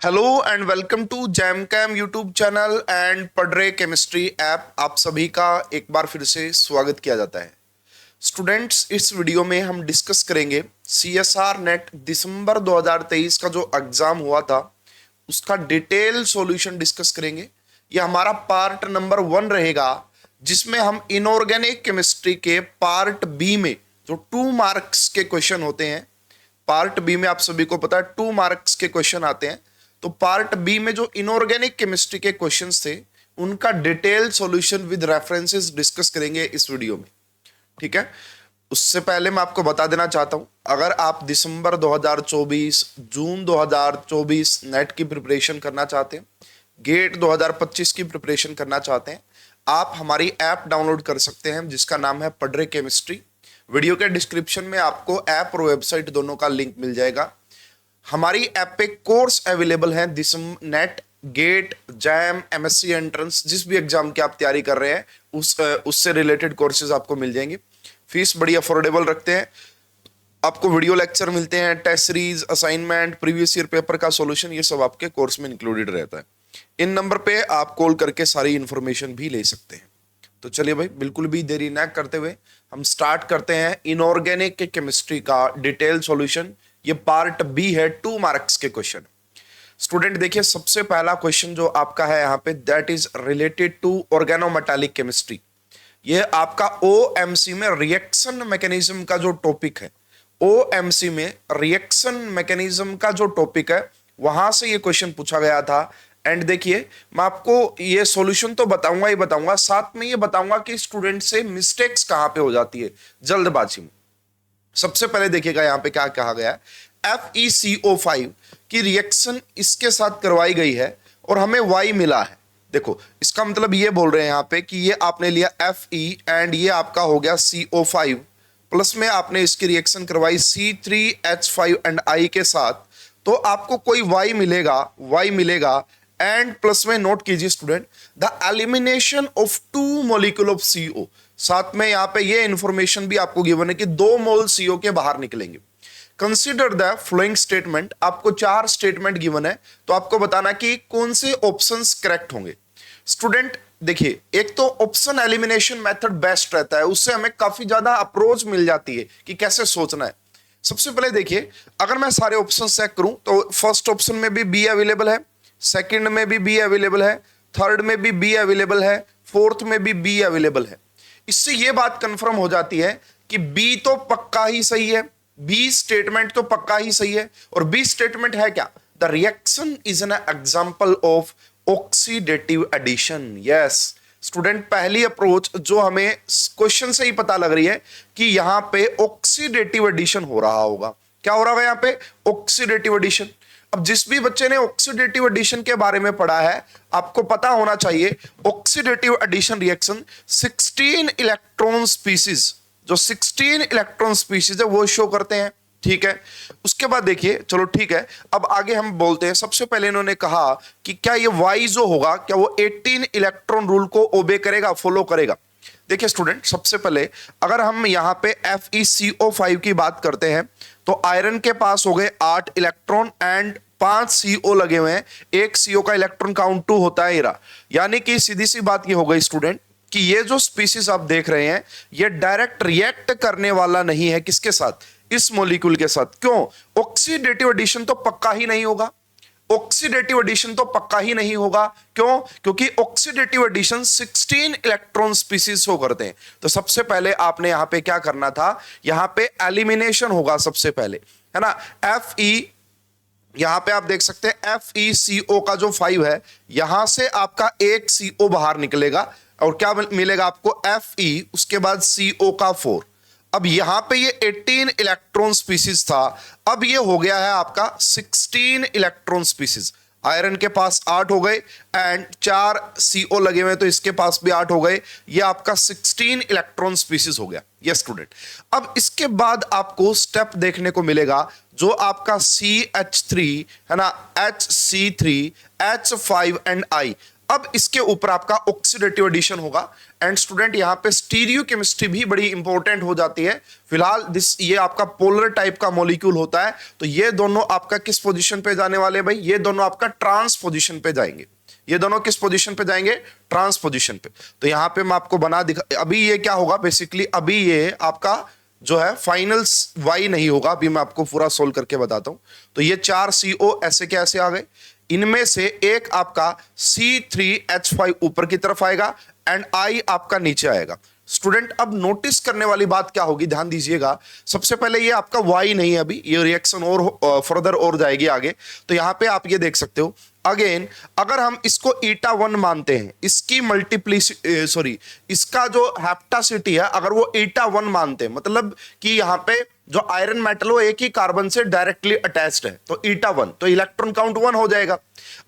Hello and welcome to jam cam YouTube channel and पढ़रे chemistry app. आप सभी का एक बार फिर से स्वागत किया जाता है। स्टूडेंट्स, इस वीडियो में हम डिस्कस करेंगे सीएसआर नेट दिसंबर 2023 का जो एग्जाम हुआ था उसका डिटेल सॉल्यूशन डिस्कस करेंगे। यह हमारा पार्ट नंबर 1 रहेगा, जिसमें हम इनऑर्गेनिक केमिस्ट्री के पार्ट बी में जो 2 मार्क्स के क्वेश्चन होते हैं, पार्ट बी में आप सभी को पता है 2 मार्क्स के क्वेश्चन आते हैं। तो पार्ट बी में जो इनऑर्गेनिक केमिस्ट्री के क्वेश्चंस थे उनका detail solution with references discuss करेंगे इस वीडियो में। ठीक है, उससे पहले मैं आपको बता देना चाहता हूं, अगर आप दिसंबर 2024 जून 2024 नेट की प्रिपरेशन करना चाहते हैं, गेट 2025 की प्रिपरेशन करना चाहते हैं, आप हमारी ऐप डाउनलोड कर सकते हैं जिसका नाम है पढ़रे केमिस्ट्री। वीडियो के डिस्क्रिप्शन में आपको ऐप और वेबसाइट दोनों का लिंक मिल जाएगा। हमारी ऐप पे कोर्स अवेलेबल है, दिसम NET, GATE, JAM, MSc entrance, जिस भी एग्जाम की आप तैयारी कर रहे हैं उससे रिलेटेड कोर्सेज आपको मिल जाएंगे। फीस बड़ी अफोर्डेबल रखते हैं, आपको वीडियो लेक्चर मिलते हैं, test series, assignment, previous year paper का सॉल्यूशन, ये सब आपके कोर्स में इंक्लूडेड रहता है। इन नंबर पे आप कॉल करके सारी इंफॉर्मेशन भी ले सकते हैं। तो चलिए भाई, बिल्कुल भी देरी ना करते हुए हम स्टार्ट करते हैं इनऑर्गेनिक केमिस्ट्री का डिटेल सॉल्यूशन। ये पार्ट बी है, 2 मार्क्स के क्वेश्चन। स्टूडेंट देखिए, सबसे पहला क्वेश्चन जो आपका है यहाँ पे, that is related to organometallic chemistry. ये आपका ओएमसी में रिएक्शन मैकेनिज्म का जो टॉपिक है, ओएमसी में रिएक्शन मैकेनिज्म का जो टॉपिक है वहां से ये क्वेश्चन पूछा गया था। एंड देखिए, मैं आपको ये सॉल्यूशन तो बताऊंगा ही बताऊंगा, साथ में ये बताऊंगा कि स्टूडेंट से मिस्टेक्स कहां पे हो जाती है जल्दबाजी में। सबसे पहले देखिएगा यहाँ पे क्या कहा गया है, FeCO5 की रिएक्शन इसके साथ करवाई गई है और हमें Y मिला है। देखो, इसका मतलब ये बोल रहे हैं यहाँ पे कि ये आपने लिया Fe एंड ये आपका हो गया CO5, प्लस में आपने इसकी रिएक्शन करवाई C3H5 एंड I के साथ, तो आपको कोई Y मिलेगा। एंड प्लस में नोट कीजिए student, the elimination of 2 molecule of CO। साथ में यहां पे ये इंफॉर्मेशन भी आपको गिवन है कि 2 मोल CO के बाहर निकलेंगे। कंसीडर द फ्लोइंग स्टेटमेंट, आपको 4 स्टेटमेंट गिवन है, तो आपको बताना कि कौन से ऑप्शंस करेक्ट होंगे। स्टूडेंट देखिए, एक तो ऑप्शन एलिमिनेशन मेथड बेस्ट रहता है, उससे हमें काफी ज्यादा अप्रोच मिल जाती है कि कैसे सोचना है। सबसे पहले देखिए, अगर मैं सारे ऑप्शन चेक करूं तो फर्स्ट ऑप्शन में भी बी अवेलेबल है, सेकंड में भी बी अवेलेबल है, थर्ड में भी बी अवेलेबल है, फोर्थ में भी बी अवेलेबल है। इससे यह बात कंफर्म हो जाती है कि बी तो पक्का ही सही है, बी स्टेटमेंट तो पक्का ही सही है। और बी स्टेटमेंट है क्या, the reaction is an example of oxidative addition. Yes student, पहली अप्रोच जो हमें क्वेश्चन से ही पता लग रही है कि यहां पे ऑक्सीडेटिव एडिशन हो रहा होगा। क्या हो रहा है यहां पे, ऑक्सीडेटिव एडिशन। अब जिस भी बच्चे ने ऑक्सीडेटिव एडिशन के बारे में पढ़ा है, आपको पता होना चाहिए oxidative addition reaction 16 electron species, जो 16 इलेक्ट्रॉन स्पीसीज है वो शो करते हैं। ठीक है, उसके बाद देखिए, चलो ठीक है, अब आगे हम बोलते हैं। सबसे पहले इन्होंने कहा कि क्या ये Y जो होगा, क्या वो 18 इलेक्ट्रॉन रूल को ओबे करेगा, फॉलो करेगा। देखिए स्टूडेंट, सबसे पहले अगर हम यहां पे FeCO5 की बात करते हैं तो आयरन के पास हो गए 8 इलेक्ट्रॉन एंड 5 CO लगे हुए हैं, एक CO का इलेक्ट्रॉन काउंट 2 होता है इरा। यानी कि सीधी सी बात ये हो गई स्टूडेंट कि ये जो स्पीसीज आप देख रहे हैं ये डायरेक्ट रिएक्ट करने वाला नहीं है, किसके साथ, इस मॉलिक्यूल के साथ। क्यों, ऑक्सीडेटिव एडिशन तो पक्का ही नहीं होगा, ऑक्सीडेटिव एडिशन तो पक्का ही नहीं होगा। क्यों, क्योंकि oxidative addition 16 electron species show करते हैं। तो सबसे पहले आपने यहां पे क्या करना था, यहां पे एलिमिनेशन होगा सबसे पहले, है ना। Fe, यहां पे आप देख सकते हैं FeCO का जो 5 है, यहां से आपका एक CO बाहर निकलेगा और क्या मिलेगा आपको, Fe, उसके बाद CO का 4। अब यहां पे ये 18 इलेक्ट्रॉन स्पीसीज था, अब ये हो गया है आपका 16 इलेक्ट्रॉन स्पीसीज। आयरन के पास 8 हो गए एंड 4 CO लगे हुए, तो इसके पास भी 8 हो गए, ये आपका 16 इलेक्ट्रॉन स्पीसीज हो गया। यस स्टूडेंट, अब इसके बाद आपको स्टेप देखने को मिलेगा जो आपका CH3 है ना, HC3, H5 एंड I। अब इसके ऊपर आपका ऑक्सीडेटिव एडिशन होगा। एंड स्टूडेंट यहाँ पे स्टीरियो केमिस्ट्री भी बड़ी इंपॉर्टेंट हो जाती है। फिलहाल ये आपका पोलर टाइप का मॉलिक्यूल होता है, तो ये दोनों आपका किस पोजीशन पे जाने वाले भाई, ये दोनों आपका ट्रांस पोजीशन पे जाएंगे। ये दोनों किस पोजीशन पे जाएंगे, ट्रांस पोजीशन पे। तो यहाँ पे मैं आपको बना दिखा, अभी ये क्या होगा बेसिकली, अभी ये आपका जो है फाइनल वाई नहीं होगा, अभी मैं आपको पूरा सोल्व करके बताता हूं। तो ये 4 CO ऐसे के ऐसे आ गए, इनमें से एक आपका C3H5 ऊपर की तरफ आएगा एंड I आपका नीचे आएगा। स्टूडेंट अब नोटिस करने वाली बात क्या होगी, ध्यान दीजिएगा। सबसे पहले ये आपका वाई नहीं है, अभी ये रिएक्शन और फर्दर और जाएगी आगे। तो यहां पे आप ये देख सकते हो, अगेन अगर हम इसको ईटा 1 मानते हैं, इसकी इसका जो हेप्टासिटी है अगर वो ईटा 1 मानते हैं, मतलब कि यहां पे जो आयरन मेटल वो एक ही कार्बन से डायरेक्टली अटैच्ड है, तो ईटा 1, तो इलेक्ट्रॉन काउंट 1 हो जाएगा।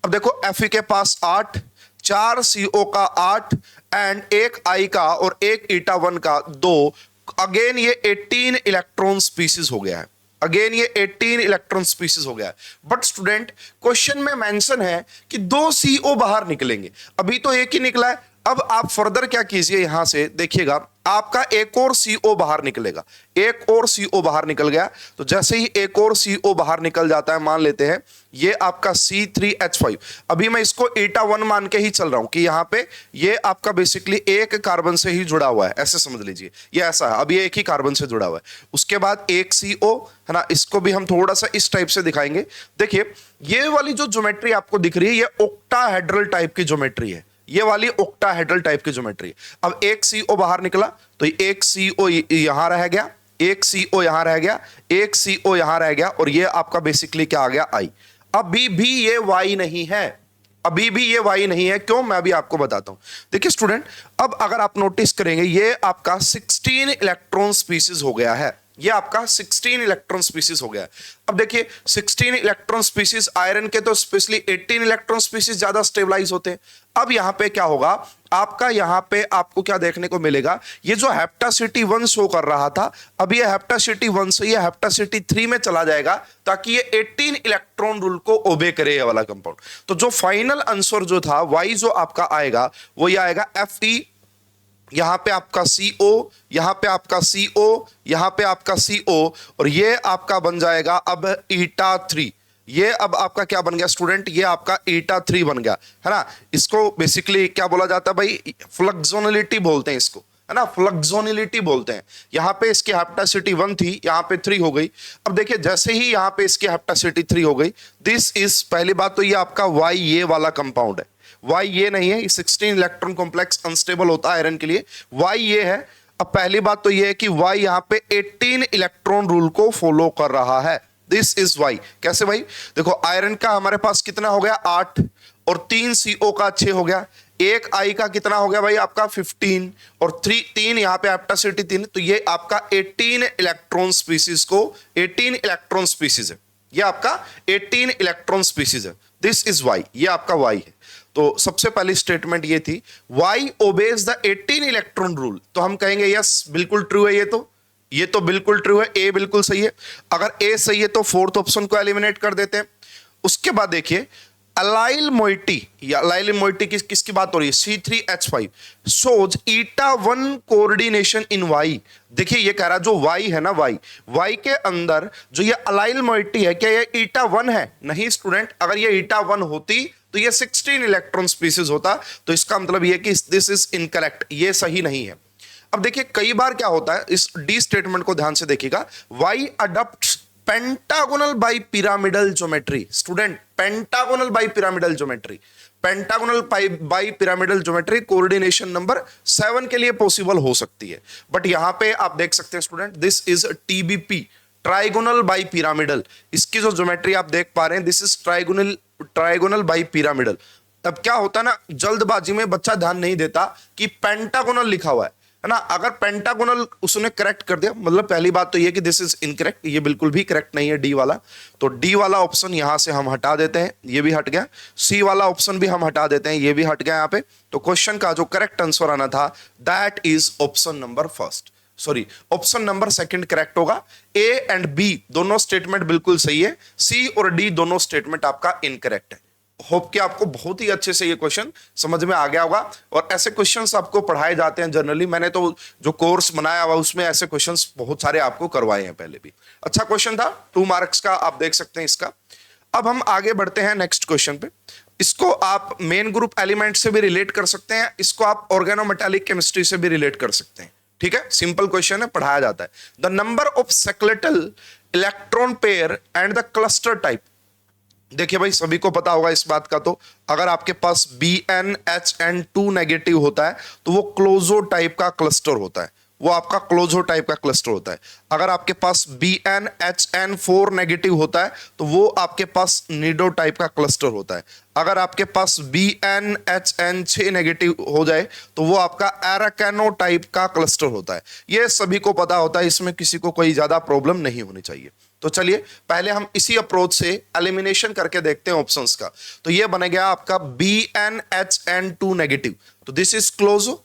अब देखो Fe के पास 8, 4 CO का 8 एंड एक I का और एक ईटा 1 का 2, अगेन ये 18 इलेक्ट्रॉन स्पीसीज हो गया है। अगेन ये 18 इलेक्ट्रॉन स्पीसीज हो गया है। बट स्टूडेंट क्वेश्चन में मेंशन है कि 2 CO बाहर निकलेंगे, अभी तो एक ही निकला है। अब आप फर्दर क्या कीजिए, यहां से देखिएगा आपका एक और CO बाहर निकलेगा, एक और CO बाहर निकल गया। तो जैसे ही एक और CO बाहर निकल जाता है, मान लेते हैं ये आपका C3H5, अभी मैं इसको ईटा 1 मान के ही चल रहा हूं कि यहां पे ये आपका बेसिकली एक कार्बन से ही जुड़ा हुआ है, ऐसे समझ लीजिए ये ऐसा है, अभी एक ही कार्बन से जुड़ा हुआ है। उसके बाद एक CO है ना, इसको भी हम थोड़ा सा इस टाइप से दिखाएंगे। देखिए ये वाली जो ज्योमेट्री आपको दिख रही है, ये ऑक्टाहेड्रल टाइप की ज्योमेट्री है, ये वाली ऑक्टाहेड्रल टाइप की ज्योमेट्री। अब एक CO बाहर निकला, तो एक CO यहां रह गया, एक CO यहां रह गया, एक CO यहां रह गया, और ये आपका बेसिकली क्या आ गया, I। अभी भी ये Y नहीं है, अभी भी ये Y नहीं है। क्यों, मैं अभी आपको बताता हूं। देखिए स्टूडेंट, अब अगर आप नोटिस करेंगे, ये आपका 16 इलेक्ट्रॉन स्पीसीज हो गया है, ये आपका 16 इलेक्ट्रॉन स्पीसीज हो गया। अब देखिए 16 इलेक्ट्रॉन स्पीसीज, आयरन के तो स्पेशली 18 इलेक्ट्रॉन स्पीसीज ज्यादा स्टेबलाइज होते हैं। अब यहां पे क्या होगा आपका, यहां पे आपको क्या देखने को मिलेगा, ये जो हेप्टासिटी 1 शो कर रहा था, अब ये हेप्टासिटी 1 से ये हेप्टासिटी 3 में चला जाएगा, ताकि ये 18 इलेक्ट्रॉन रूल को ओबे करे, ये वाला कंपाउंड। तो जो फाइनल आंसर जो था वाई जो आपका आएगा, वो ये आएगा Fe, यहां पे आपका CO, यहां पे आपका CO, यहां पे आपका CO, और ये आपका बन जाएगा अब ईटा 3। ये अब आपका क्या बन गया स्टूडेंट, ये आपका ईटा 3 बन गया, है ना। इसको बेसिकली क्या बोला जाता है भाई, फ्लक्सोनलिटी बोलते हैं इसको, है ना, फ्लक्सोनलिटी बोलते हैं। यहां पे इसकी हेप्टासिटी 1 थी, यहां पे 3 हो गई। अब देखिए जैसे ही यहां पे इसकी हेप्टासिटी 3 हो गई, दिस इज, पहली बात तो ये आपका Y ये वाला कंपाउंड है, Y ये नहीं है, 16 इलेक्ट्रॉन कॉम्प्लेक्स अनस्टेबल होता है आयरन के लिए, Y ये है। अब पहली बात तो ये है कि Y यहां पे 18 इलेक्ट्रॉन रूल को फॉलो कर रहा है, दिस इज Y। कैसे भाई, देखो आयरन का हमारे पास कितना हो गया 8, और 3 CO का 6 हो गया, एक I का कितना हो गया भाई आपका 15, और 3 यहां पे हेप्टासिटी 3, तो ये आपका 18 इलेक्ट्रॉन स्पीसीज को, 18 इलेक्ट्रॉन स्पीसीज है, ये आपका 18 इलेक्ट्रॉन स्पीसीज है, दिस इज Y, ये आपका Y है। तो सबसे पहली स्टेटमेंट ये थी, Y obeys the 18 electron rule. तो हम कहेंगे यस बिल्कुल ट्रू है, ये तो बिल्कुल ट्रू है, ए बिल्कुल सही है। अगर ए सही है तो फोर्थ ऑप्शन को एलिमिनेट कर देते हैं। उसके बाद देखिए अलाइल मोइटी, या अलाइल मोइटी किसकी बात हो रही है, C3H5 shows eta 1 coordination in Y। देखिए ये कह रहा जो Y है ना, Y के अंदर जो ये अलाइल मोइटी है, क्या ये ईटा 1 है? नहीं स्टूडेंट, अगर ये ईटा 1 होती तो ये 16 इलेक्ट्रॉन स्पीसीज होता, तो इसका मतलब ये कि दिस इज इनकरेक्ट, ये सही नहीं है। अब देखिए कई बार क्या होता है, इस डी स्टेटमेंट को ध्यान से देखिएगा, Y adopts pentagonal bi pyramidal geometry. Student pentagonal bi pyramidal geometry, pentagonal bi pyramidal geometry coordination number 7 के लिए पॉसिबल हो सकती है। बट यहां पे आप देख सकते हैं student, this is TBP, trigonal bi pyramidal. इसकी जो ज्योमेट्री आप देख पा रहे हैं, this is trigonal bi pyramidal. अब क्या होता है ना, जल्दबाजी में बच्चा ध्यान नहीं देता कि पेंटागोनल लिखा हुआ है ना। अगर पेंटागोनल उसने करेक्ट कर दिया, मतलब पहली बात तो ये कि दिस इज इनकरेक्ट, ये बिल्कुल भी करेक्ट नहीं है डी वाला। तो डी वाला ऑप्शन यहां से हम हटा देते हैं, ये भी हट गया। सी वाला ऑप्शन भी हम हटा देते हैं, ये भी हट गया यहाँ पे। तो क्वेश्चन का जो करेक्ट आंसर आना था that is option number option number second correct होगा। ए एंड बी दोनों स्टेटमेंट बिल्कुल सही है, सी और डी दोनों स्टेटमेंट आपका इनकरेक्ट है। होप कि आपको बहुत ही अच्छे से ये क्वेश्चन समझ में आ गया होगा। और ऐसे क्वेश्चंस आपको पढ़ाए जाते हैं जनरली, मैंने तो जो कोर्स बनाया हुआ उसमें ऐसे क्वेश्चंस बहुत सारे आपको करवाए हैं पहले भी। अच्छा क्वेश्चन था, 2 मार्क्स का, आप देख सकते हैं इसका। अब हम आगे बढ़ते हैं नेक्स्ट क्वेश्चन पे। इसको आप मेन ग्रुप एलिमेंट से भी रिलेट कर सकते हैं, इसको आप ऑर्गेनोमेटालिक केमिस्ट्री से भी रिलेट कर सकते हैं। ठीक है, सिंपल क्वेश्चन है, पढ़ाया जाता है। The number of skeletal electron pair and the cluster type. देखिए भाई, सभी को पता होगा इस बात का, तो अगर आपके पास BnHn2 नेगेटिव होता है तो वो क्लोजो टाइप का क्लस्टर होता है, वो आपका क्लोजो टाइप का क्लस्टर होता है। अगर आपके पास BnHn4 नेगेटिव होता है तो वो आपके पास निडो टाइप का क्लस्टर होता है। अगर आपके पास BnHn6 नेगेटिव हो जाए तो वो आपका एराकेनो टाइप का क्लस्टर होता है। ये सभी को पता होता है, इसमें किसी को कोई ज्यादा प्रॉब्लम नहीं होनी चाहिए। तो चलिए पहले हम इसी अप्रोच से एलिमिनेशन करके देखते हैं ऑप्शंस का। तो ये बन गया आपका BnHn2 नेगेटिव, तो दिस इज क्लोजो,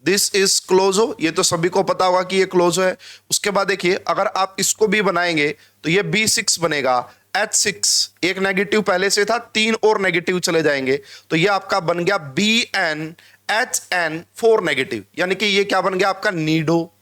दिस इज क्लोजो, ये तो सभी को पता होगा कि ये क्लोजो है। उसके बाद देखिए, अगर आप इसको भी बनाएंगे तो ये B6 बनेगा, H6 एक नेगेटिव पहले से था, 3 और नेगेटिव चले जाएंगे तो ये आपका बन गया BnHn4 नेगेटिव, यानी कि ये क्या बन गया आपका नीडो,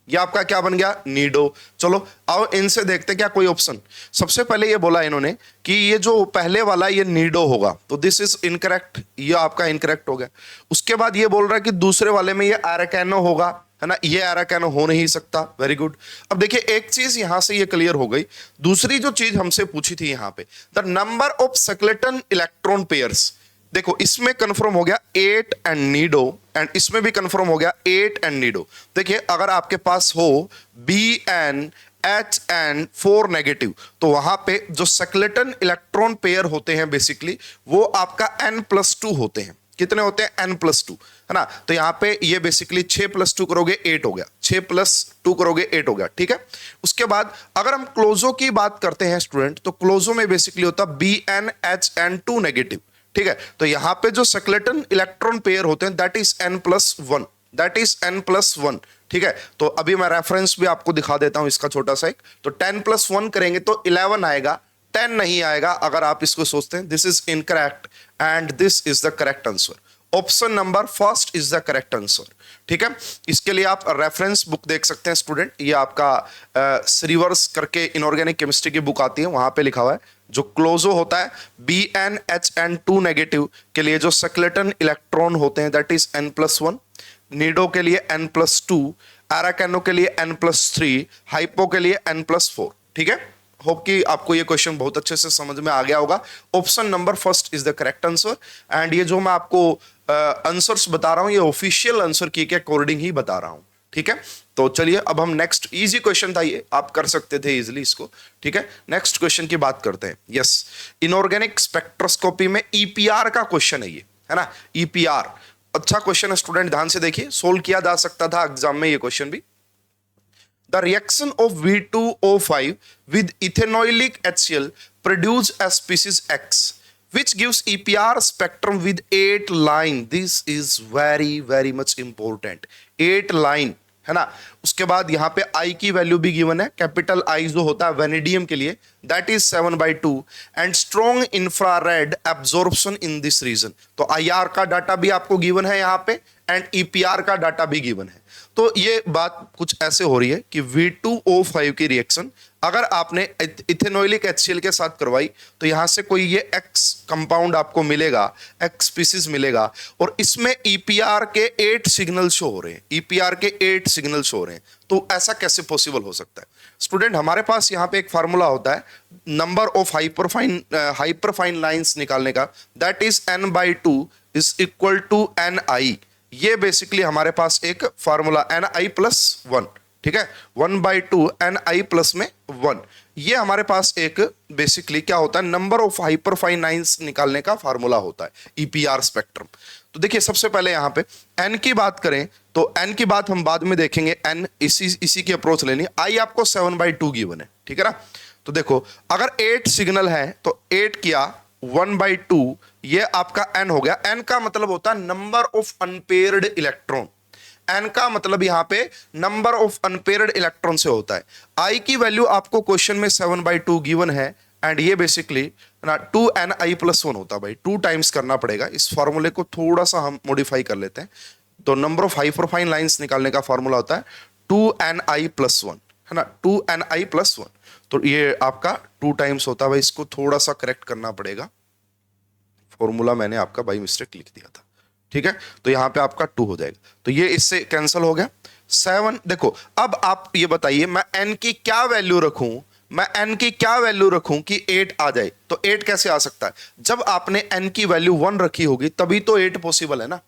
ये आपका क्या बन गया नीडो। चलो आओ इनसे देखते क्या कोई ऑप्शन। सबसे पहले ये बोला इन्होंने कि ये जो पहले वाला ये नीडो होगा, तो दिस इज इनकरेक्ट, ये आपका इनकरेक्ट हो गया। उसके बाद ये बोल रहा है कि दूसरे वाले में ये एराकेनो होगा, है ना, ये एराकेनो हो नहीं सकता। Very good. अब देखिए एक चीज यहां से ये क्लियर हो गई। दूसरी जो चीज हमसे पूछी थी यहां पे, the number of skeleton electron pairs, देखो इसमें कंफर्म हो गया 8 एंड नीडो, एंड इसमें भी कंफर्म हो गया 8 एंड नीडो। देखिए अगर आपके पास हो BnHn4 नेगेटिव तो वहां पे जो सेकेलेटन इलेक्ट्रॉन पेयर होते हैं बेसिकली वो आपका N+2 होते हैं। कितने होते हैं? N+2, है ना। तो यहाँ पे ये बेसिकली 6+2 करोगे 8 हो गया, 6+2 करोगे 8 हो गया। ठीक है। उसके बाद अगर हम क्लोजो की बात करते हैं स्टूडेंट, तो क्लोजो में बेसिकली होता BnHn2 नेगेटिव। ठीक है, तो यहां पे जो सेकेलेटन इलेक्ट्रॉन पेयर होते हैं that is N+1, that is N+1। ठीक है, तो अभी मैं रेफरेंस भी आपको दिखा देता हूं इसका छोटा सा एक। तो 10+1 करेंगे तो 11 आएगा, 10 नहीं आएगा अगर आप इसको सोचते हैं। This is incorrect and this is the correct answer. Option number first is the correct answer. ठीक है, इसके लिए आप रेफरेंस बुक देख सकते हैं स्टूडेंट, ये आपका रिवर्स करके इनऑर्गेनिक केमिस्ट्री की बुक आती है, वहां पे लिखा हुआ है जो क्लोजो होता है BnHn2 नेगेटिव के लिए जो सेकेलेटन इलेक्ट्रॉन होते हैं दैट इज N+1, नीडो के लिए N+2, एराकेनो के लिए N+3, हाइपो के लिए N+4। ठीक है, होप कि आपको ये क्वेश्चन बहुत अच्छे से समझ में आ गया होगा। Option number first is the correct answer. And ये जो मैं आपको आंसर्स बता रहा हूं ये ऑफिशियल आंसर की के अकॉर्डिंग ही बता रहा हूं। ठीक है, तो चलिए अब हम नेक्स्ट, इजी क्वेश्चन था ये, आप कर सकते थे इजीली इसको। ठीक है, नेक्स्ट क्वेश्चन की बात करते हैं। यस, इनऑर्गेनिक स्पेक्ट्रोस्कोपी में EPR का क्वेश्चन है ये, है ना, EPR। अच्छा क्वेश्चन है स्टूडेंट, ध्यान से देखिए, सोल्व किया जा सकता था एग्जाम में ये क्वेश्चन भी। The reaction of V2O5 with ethanoic HCl produce a species X, which gives EPR spectrum with 8 line. This is very much important. 8 line, है ना। उसके बाद यहाँ पे I की वैल्यू भी गिवन है, कैपिटल I जो होता है वेनेडियम के लिए that is 7/2 and strong infrared absorption in this region. तो IR का डाटा भी आपको गिवन है यहाँ पे एंड EPR का डाटा भी गिवन है। तो ये बात कुछ ऐसे हो रही है कि V2O5 की रिएक्शन अगर आपने इथेनॉइलिक HCl के साथ करवाई तो यहां से कोई ये X कंपाउंड आपको मिलेगा, X स्पीसीज मिलेगा, और इसमें EPR के 8 सिग्नल शो हो रहे हैं, EPR के 8 सिग्नल शो हो रहे हैं। तो ऐसा कैसे पॉसिबल हो सकता है स्टूडेंट? हमारे पास यहाँ पे एक फार्मूला होता है नंबर ऑफ हाइपरफाइन लाइंस निकालने का, that is N/2 is equal to Ni। ये बेसिकली हमारे पास एक फार्मूला Ni+1, ठीक है, 1/2 Ni प्लस में 1, ये हमारे पास एक बेसिकली क्या होता है नंबर ऑफ हाइपरफाइन लाइंस निकालने का फार्मूला होता है EPR स्पेक्ट्रम। तो देखिए सबसे पहले यहाँ पे N की बात करें तो N की बात हम बाद में देखेंगे, N इसी की अप्रोच लेनी। I आपको 7/2 गिवन है, ठीक है ना। तो देखो अगर 8 सिग्नल है तो 8 किया 1/2, ये आपका N हो गया। N का मतलब होता है number of unpaired electron, N का मतलब यहां पे नंबर ऑफ अनपेयर्ड इलेक्ट्रॉन से होता है। I की वैल्यू आपको क्वेश्चन में 7/2 गिवन है एंड ये बेसिकली ना 2ni+1 होता है भाई, 2 टाइम्स करना पड़ेगा। इस फॉर्मूले को थोड़ा सा हम मॉडिफाई कर लेते हैं। तो नंबर ऑफ हाइपरफाइन लाइंस निकालने का फॉर्मूला होता है 2ni+1, है ना, 2ni+1। तो ये आपका 2 टाइम्स होता है भाई, इसको थोड़ा सा करेक्ट करना पड़ेगा, फॉर्मूला मैंने आपका बाई मिस्टेक लिख दिया था, ठीक है। तो यहां पे आपका 2 हो जाएगा, तो ये इससे कैंसिल हो गया। 7, देखो अब आप ये बताइए मैं n की क्या वैल्यू रखूं, मैं n की क्या वैल्यू रखूं कि 8 आ जाए। तो 8 कैसे आ सकता है, जब आपने n की वैल्यू 1 रखी होगी तभी तो 8 पॉसिबल है ना।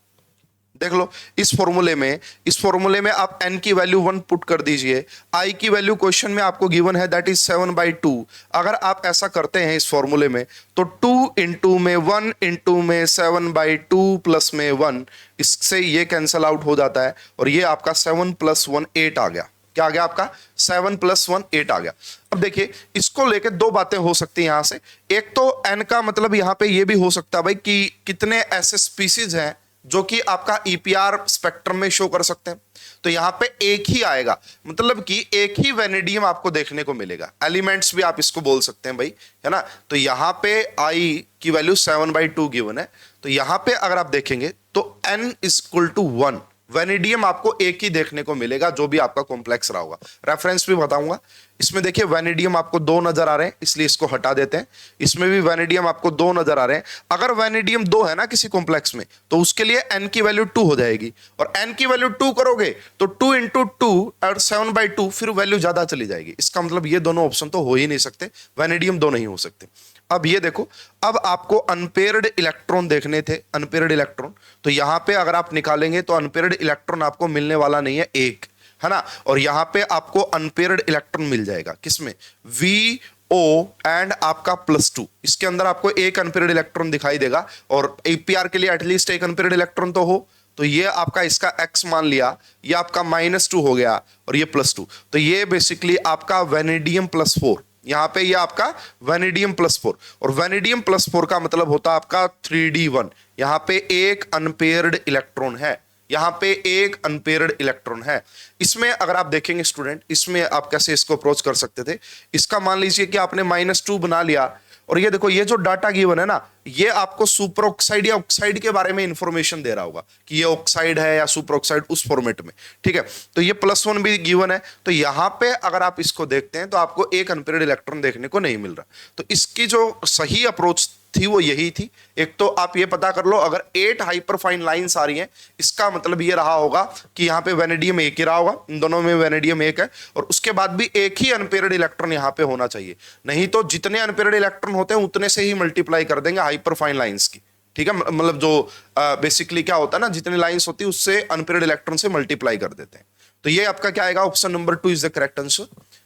देख लो इस फॉर्मूले में आप n की वैल्यू 1 पुट कर दीजिए, i की वैल्यू क्वेश्चन में आपको गिवन है दैट इज 7/2। अगर आप ऐसा करते हैं इस फॉर्मूले में तो 2 इंटू में 1 इंटू में 7/2 प्लस में 1, इससे ये कैंसल आउट हो जाता है और ये आपका 7 + 1 8 आ गया। क्या आ गया आपका, 7 + 1 8 आ गया। अब देखिए इसको लेकर दो बातें हो सकती हैं यहां से। एक तो n का मतलब यहां पे ये भी हो सकता है भाई कि कितने ऐसे स्पीसीज हैं जो कि आपका ईपीआर स्पेक्ट्रम में शो कर सकते हैं। तो यहां पे एक ही आएगा, मतलब कि एक ही वेनेडियम आपको देखने को मिलेगा। एलिमेंट्स भी आप इसको बोल सकते हैं भाई, है ना। तो यहां पे i की वैल्यू 7/2 गिवन है, तो यहां पे अगर आप देखेंगे तो n = 1 वेनेडियम आपको एक ही देखने को मिलेगा, जो भी आपका कॉम्प्लेक्स रहा होगा। रेफरेंस भी बताऊंगा। इसमें देखिए वेनेडियम आपको 2 नजर आ रहे हैं, इसलिए इसको हटा देते हैं। इसमें भी वेनेडियम आपको 2 नजर आ रहे हैं। अगर वेनेडियम 2 है ना किसी कॉम्प्लेक्स में, तो उसके लिए n की वैल्यू 2 हो जाएगी, और n की वैल्यू 2 करोगे तो 2 × 2 और 7/2, फिर वैल्यू ज्यादा चली जाएगी। इसका मतलब ये दोनों ऑप्शन तो हो ही नहीं सकते, वेनेडियम 2 नहीं हो सकते। अब ये देखो, अब आपको अनपेयर्ड इलेक्ट्रॉन देखने थे, अनपेयर्ड इलेक्ट्रॉन। तो यहां पे अगर आप निकालेंगे तो अनपेयर्ड इलेक्ट्रॉन आपको मिलने वाला नहीं है एक, है ना। और यहां पे आपको अनपेयर्ड इलेक्ट्रॉन मिल जाएगा किसमें, VO एंड आपका +2। इसके अंदर आपको एक अनपेयर्ड इलेक्ट्रॉन दिखाई देगा, और APR के लिए एटलीस्ट एक अनपेयर्ड इलेक्ट्रॉन तो हो। तो ये आपका इसका x मान लिया, ये आपका -2 हो गया, और ये +2। तो ये बेसिकली आपका वेनेडियम +4, यहां पे ये आपका वेनेडियम +4, और वेनेडियम +4 का मतलब होता है आपका 3d1। यहां पे एक अनपेयर्ड इलेक्ट्रॉन है, यहां पे एक अनपेयर्ड इलेक्ट्रॉन है। इसमें अगर आप देखेंगे स्टूडेंट, इसमें आप कैसे इसको अप्रोच कर सकते थे। इसका मान लीजिए कि आपने -2 बना लिया, और ये देखो ये जो डाटा गिवन है ना, ये आपको सुपर ऑक्साइड या ऑक्साइड के बारे में इंफॉर्मेशन दे रहा होगा कि ये ऑक्साइड है या सुपर ऑक्साइड, उस फॉर्मेट में, ठीक है। तो ये +1 भी गिवन है। तो यहां पे अगर आप इसको देखते हैं तो आपको एक अनपेयर्ड इलेक्ट्रॉन देखने को नहीं मिल रहा। तो इसकी जो सही अप्रोच थी वो यही थी। एक तो आप ये पता कर लो, अगर 8 हाइपरफाइन लाइंस आ रही हैं, इसका मतलब ये रहा होगा कि यहां पे वेनेडियम एक ही रहा होगा, इन दोनों में वेनेडियम एक है, और उसके बाद भी एक ही अनपेयर्ड इलेक्ट्रॉन यहां पे होना चाहिए। नहीं तो जितने अनपेयर्ड इलेक्ट्रॉन होते हैं उतने से ही मल्टीप्लाई कर देंगे हाइपरफाइन लाइंस की, ठीक है। मतलब जो बेसिकली क्या होता है ना, जितनी लाइंस होती है उससे अनपेयर्ड इलेक्ट्रॉन से मल्टीप्लाई कर देते हैं। तो ये आपका क्या आएगा, option number 2 is the correct answer.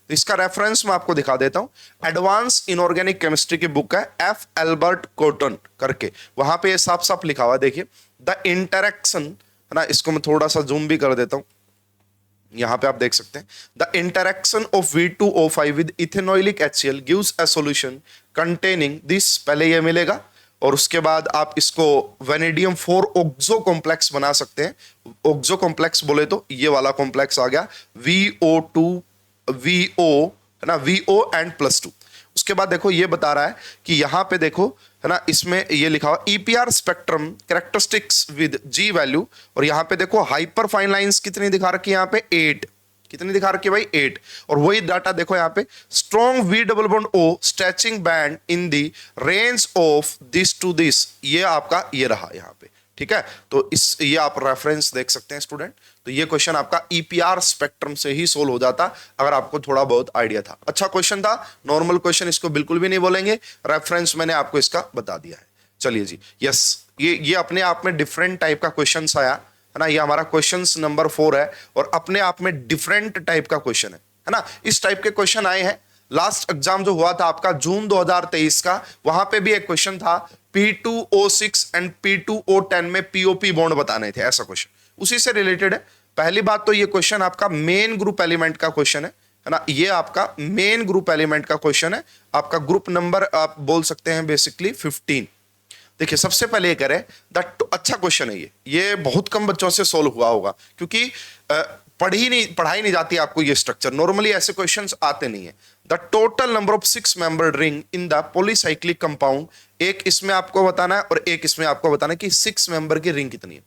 तो इसका रेफरेंस मैं आपको दिखा देता हूं। एडवांस इनऑर्गेनिक केमिस्ट्री की बुक है, F. एल्बर्ट कॉटन करके, वहां पे साफ साफ लिखा हुआ देखिए, द इंटरेक्शन, है ना। इसको मैं थोड़ा सा जूम भी कर देता हूं, यहां पे आप देख सकते हैं, the interaction of V2O5 with ethanolic HCl gives a solution containing this, पहले ये मिलेगा, और उसके बाद आप इसको वेनेडियम 4 ऑक्सो कॉम्प्लेक्स बना सकते हैं। ऑक्सो कॉम्प्लेक्स बोले तो ये वाला कॉम्प्लेक्स आ गया, VO2 VO, है ना, VO एंड +2। उसके बाद देखो ये बता रहा है कि यहां पे देखो, है ना, इसमें ये लिखा हुआ EPR spectrum characteristics with G value, और यहां पे देखो हाइपर फाइन लाइंस कितनी दिखा रखी है, यहां पे 8, कितनी दिखा रखी है भाई, 8। और वही डाटा देखो यहाँ पे, strong V double bond O stretching band in the range of this to this, ये आपका ये रहा यहाँ पे, ठीक है। तो इस ये आप रेफरेंस देख सकते हैं स्टूडेंट। तो ये क्वेश्चन आपका EPR स्पेक्ट्रम से ही सोल्व हो जाता अगर आपको थोड़ा बहुत आइडिया था। अच्छा क्वेश्चन था, नॉर्मल क्वेश्चन इसको बिल्कुल भी नहीं बोलेंगे, रेफरेंस मैंने आपको इसका बता दिया है। चलिए जी, यस, ये अपने आप में डिफरेंट टाइप का क्वेश्चन आया, है ना। ये हमारा क्वेश्चन नंबर 4 है, और अपने आप में डिफरेंट टाइप का क्वेश्चन है ना। इस टाइप के क्वेश्चन आए हैं। लास्ट एग्जाम जो हुआ था आपका जून 2023 का, वहां पे भी एक क्वेश्चन था, P2O6 एंड P2O10 में POP बॉन्ड बताने थे, ऐसा क्वेश्चन उसी से रिलेटेड है। पहली बात तो ये क्वेश्चन आपका मेन ग्रुप एलिमेंट का क्वेश्चन है ना। ये आपका मेन ग्रुप एलिमेंट का क्वेश्चन है, आपका ग्रुप नंबर आप बोल सकते हैं बेसिकली 15। देखिए सबसे पहले ये करें, अच्छा क्वेश्चन है ये बहुत कम बच्चों से सोल्व हुआ होगा, क्योंकि पढ़ाई नहीं जाती आपको ये स्ट्रक्चर, नॉर्मली ऐसे क्वेश्चंस आते नहीं है। The total number of 6 membered ring in the polycyclic compound, एक इसमें आपको बताना है और एक इसमें आपको बताना है कि 6 मेंबर की रिंग कितनी है।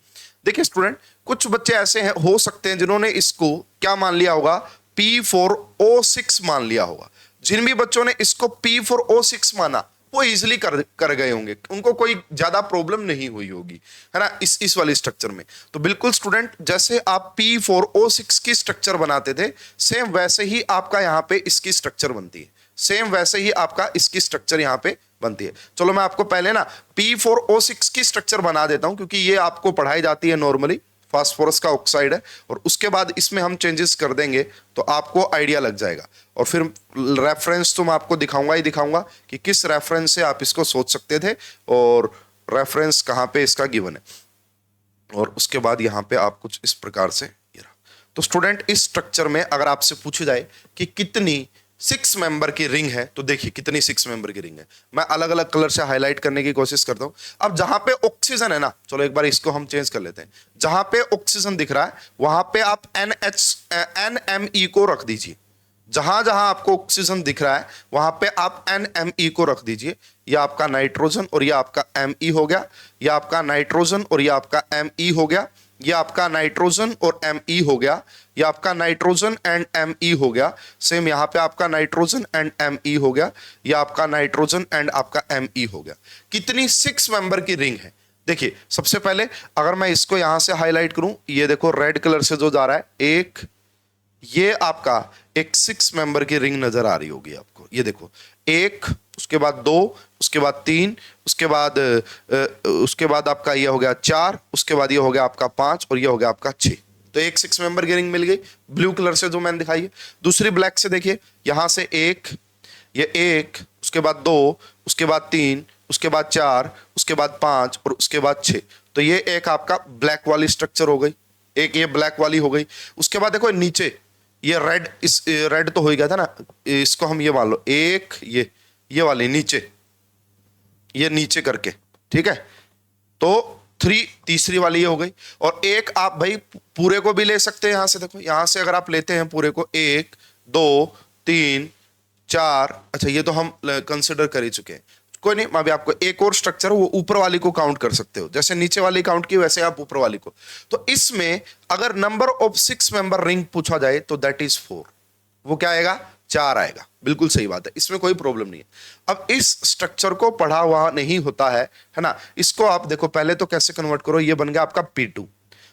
देखिए स्टूडेंट, कुछ बच्चे ऐसे हैं हो सकते हैं जिन्होंने इसको क्या मान लिया होगा, P4O6 मान लिया होगा। जिन भी बच्चों ने इसको P4O6 माना वो इजिली कर गए होंगे, उनको कोई ज्यादा प्रॉब्लम नहीं हुई होगी, है ना, इस वाली स्ट्रक्चर में। तो बिल्कुल स्टूडेंट, जैसे आप P4O6 की स्ट्रक्चर बनाते थे सेम वैसे ही आपका यहाँ पे इसकी स्ट्रक्चर बनती है, सेम वैसे ही आपका इसकी स्ट्रक्चर यहाँ पे बनती है। चलो मैं आपको पहले ना P4O6 की स्ट्रक्चर बना देता हूं, क्योंकि ये आपको पढ़ाई जाती है नॉर्मली, फास्फोरस का ऑक्साइड है, और उसके बाद इसमें हम चेंजेस कर देंगे तो आपको आइडिया लग जाएगा। और फिर रेफरेंस तो मैं आपको दिखाऊंगा ही दिखाऊंगा कि किस रेफरेंस से आप इसको सोच सकते थे और रेफरेंस कहां पे इसका गिवन है। और उसके बाद यहां पे आप कुछ इस प्रकार से ये रहा। तो स्टूडेंट, इस स्ट्रक्चर में अगर आपसे पूछा जाए कि कितनी 6 मेंबर की रिंग है, तो देखिए कितनी 6 मेंबर की रिंग है। मैं अलग अलग कलर से हाईलाइट करने की कोशिश करता हूं। अब जहां पे ऑक्सीजन है ना, चलो एक बार इसको हम चेंज कर लेते हैं। जहां पे ऑक्सीजन दिख रहा है वहां पे आप NME को रख दीजिए। जहां जहां आपको ऑक्सीजन दिख रहा है वहां पे आप NME को रख दीजिए। ये आपका नाइट्रोजन और ये आपका Me हो गया, ये आपका नाइट्रोजन और ये आपका Me हो गया, ये आपका नाइट्रोजन और Me हो गया, ये आपका नाइट्रोजन एंड Me हो गया, सेम यहाँ पे आपका नाइट्रोजन एंड Me हो गया, ये आपका नाइट्रोजन एंड आपका Me हो गया। कितनी 6 मेंबर की रिंग है। देखिए सबसे पहले अगर मैं इसको यहां से हाईलाइट करूं, ये देखो रेड कलर से जो जा रहा है, एक ये आपका एक 6 मेंबर की रिंग नजर आ रही होगी आपको। ये देखो, एक, उसके बाद 2, उसके बाद 3, उसके बाद आपका ये हो गया 4, उसके बाद ये हो गया आपका 5 और ये हो गया आपका 6। तो एक 6 मेंबर की रिंग मिल गई ब्लू कलर से जो मैंने दिखाई है। दूसरी ब्लैक से देखिए, यहां से एक, ये एक, उसके बाद 2, उसके बाद 3, उसके बाद 4, उसके बाद 5 और उसके बाद 6। तो ये एक आपका ब्लैक वाली स्ट्रक्चर हो गई, एक ये ब्लैक वाली हो गई। उसके बाद देखो नीचे ये रेड, इस रेड तो हो ही गया था ना, इसको हम ये मान लो एक, ये वाली नीचे, ये नीचे करके, ठीक है। तो 3 तीसरी वाली ये हो गई। और एक आप भाई पूरे को भी ले सकते हैं, यहां से देखो, यहां से अगर आप लेते हैं पूरे को, 1 2 3 4, अच्छा ये तो हम कंसिडर कर ही चुके हैं, कोई नहीं, मैं अभी आपको एक और स्ट्रक्चर वो ऊपर वाली को काउंट कर सकते हो, जैसे नीचे वाली काउंट की वैसे आप ऊपर वाली को। तो इसमें अगर नंबर ऑफ 6 मेंबर रिंग पूछा जाए तो दैट इज 4। वो क्या आएगा, 4 आएगा। बिल्कुल सही बात है, इसमें कोई प्रॉब्लम नहीं है। अब इस स्ट्रक्चर को पढ़ा हुआ नहीं होता है ना, इसको आप देखो पहले तो कैसे कन्वर्ट करो, ये बन गया आपका P2।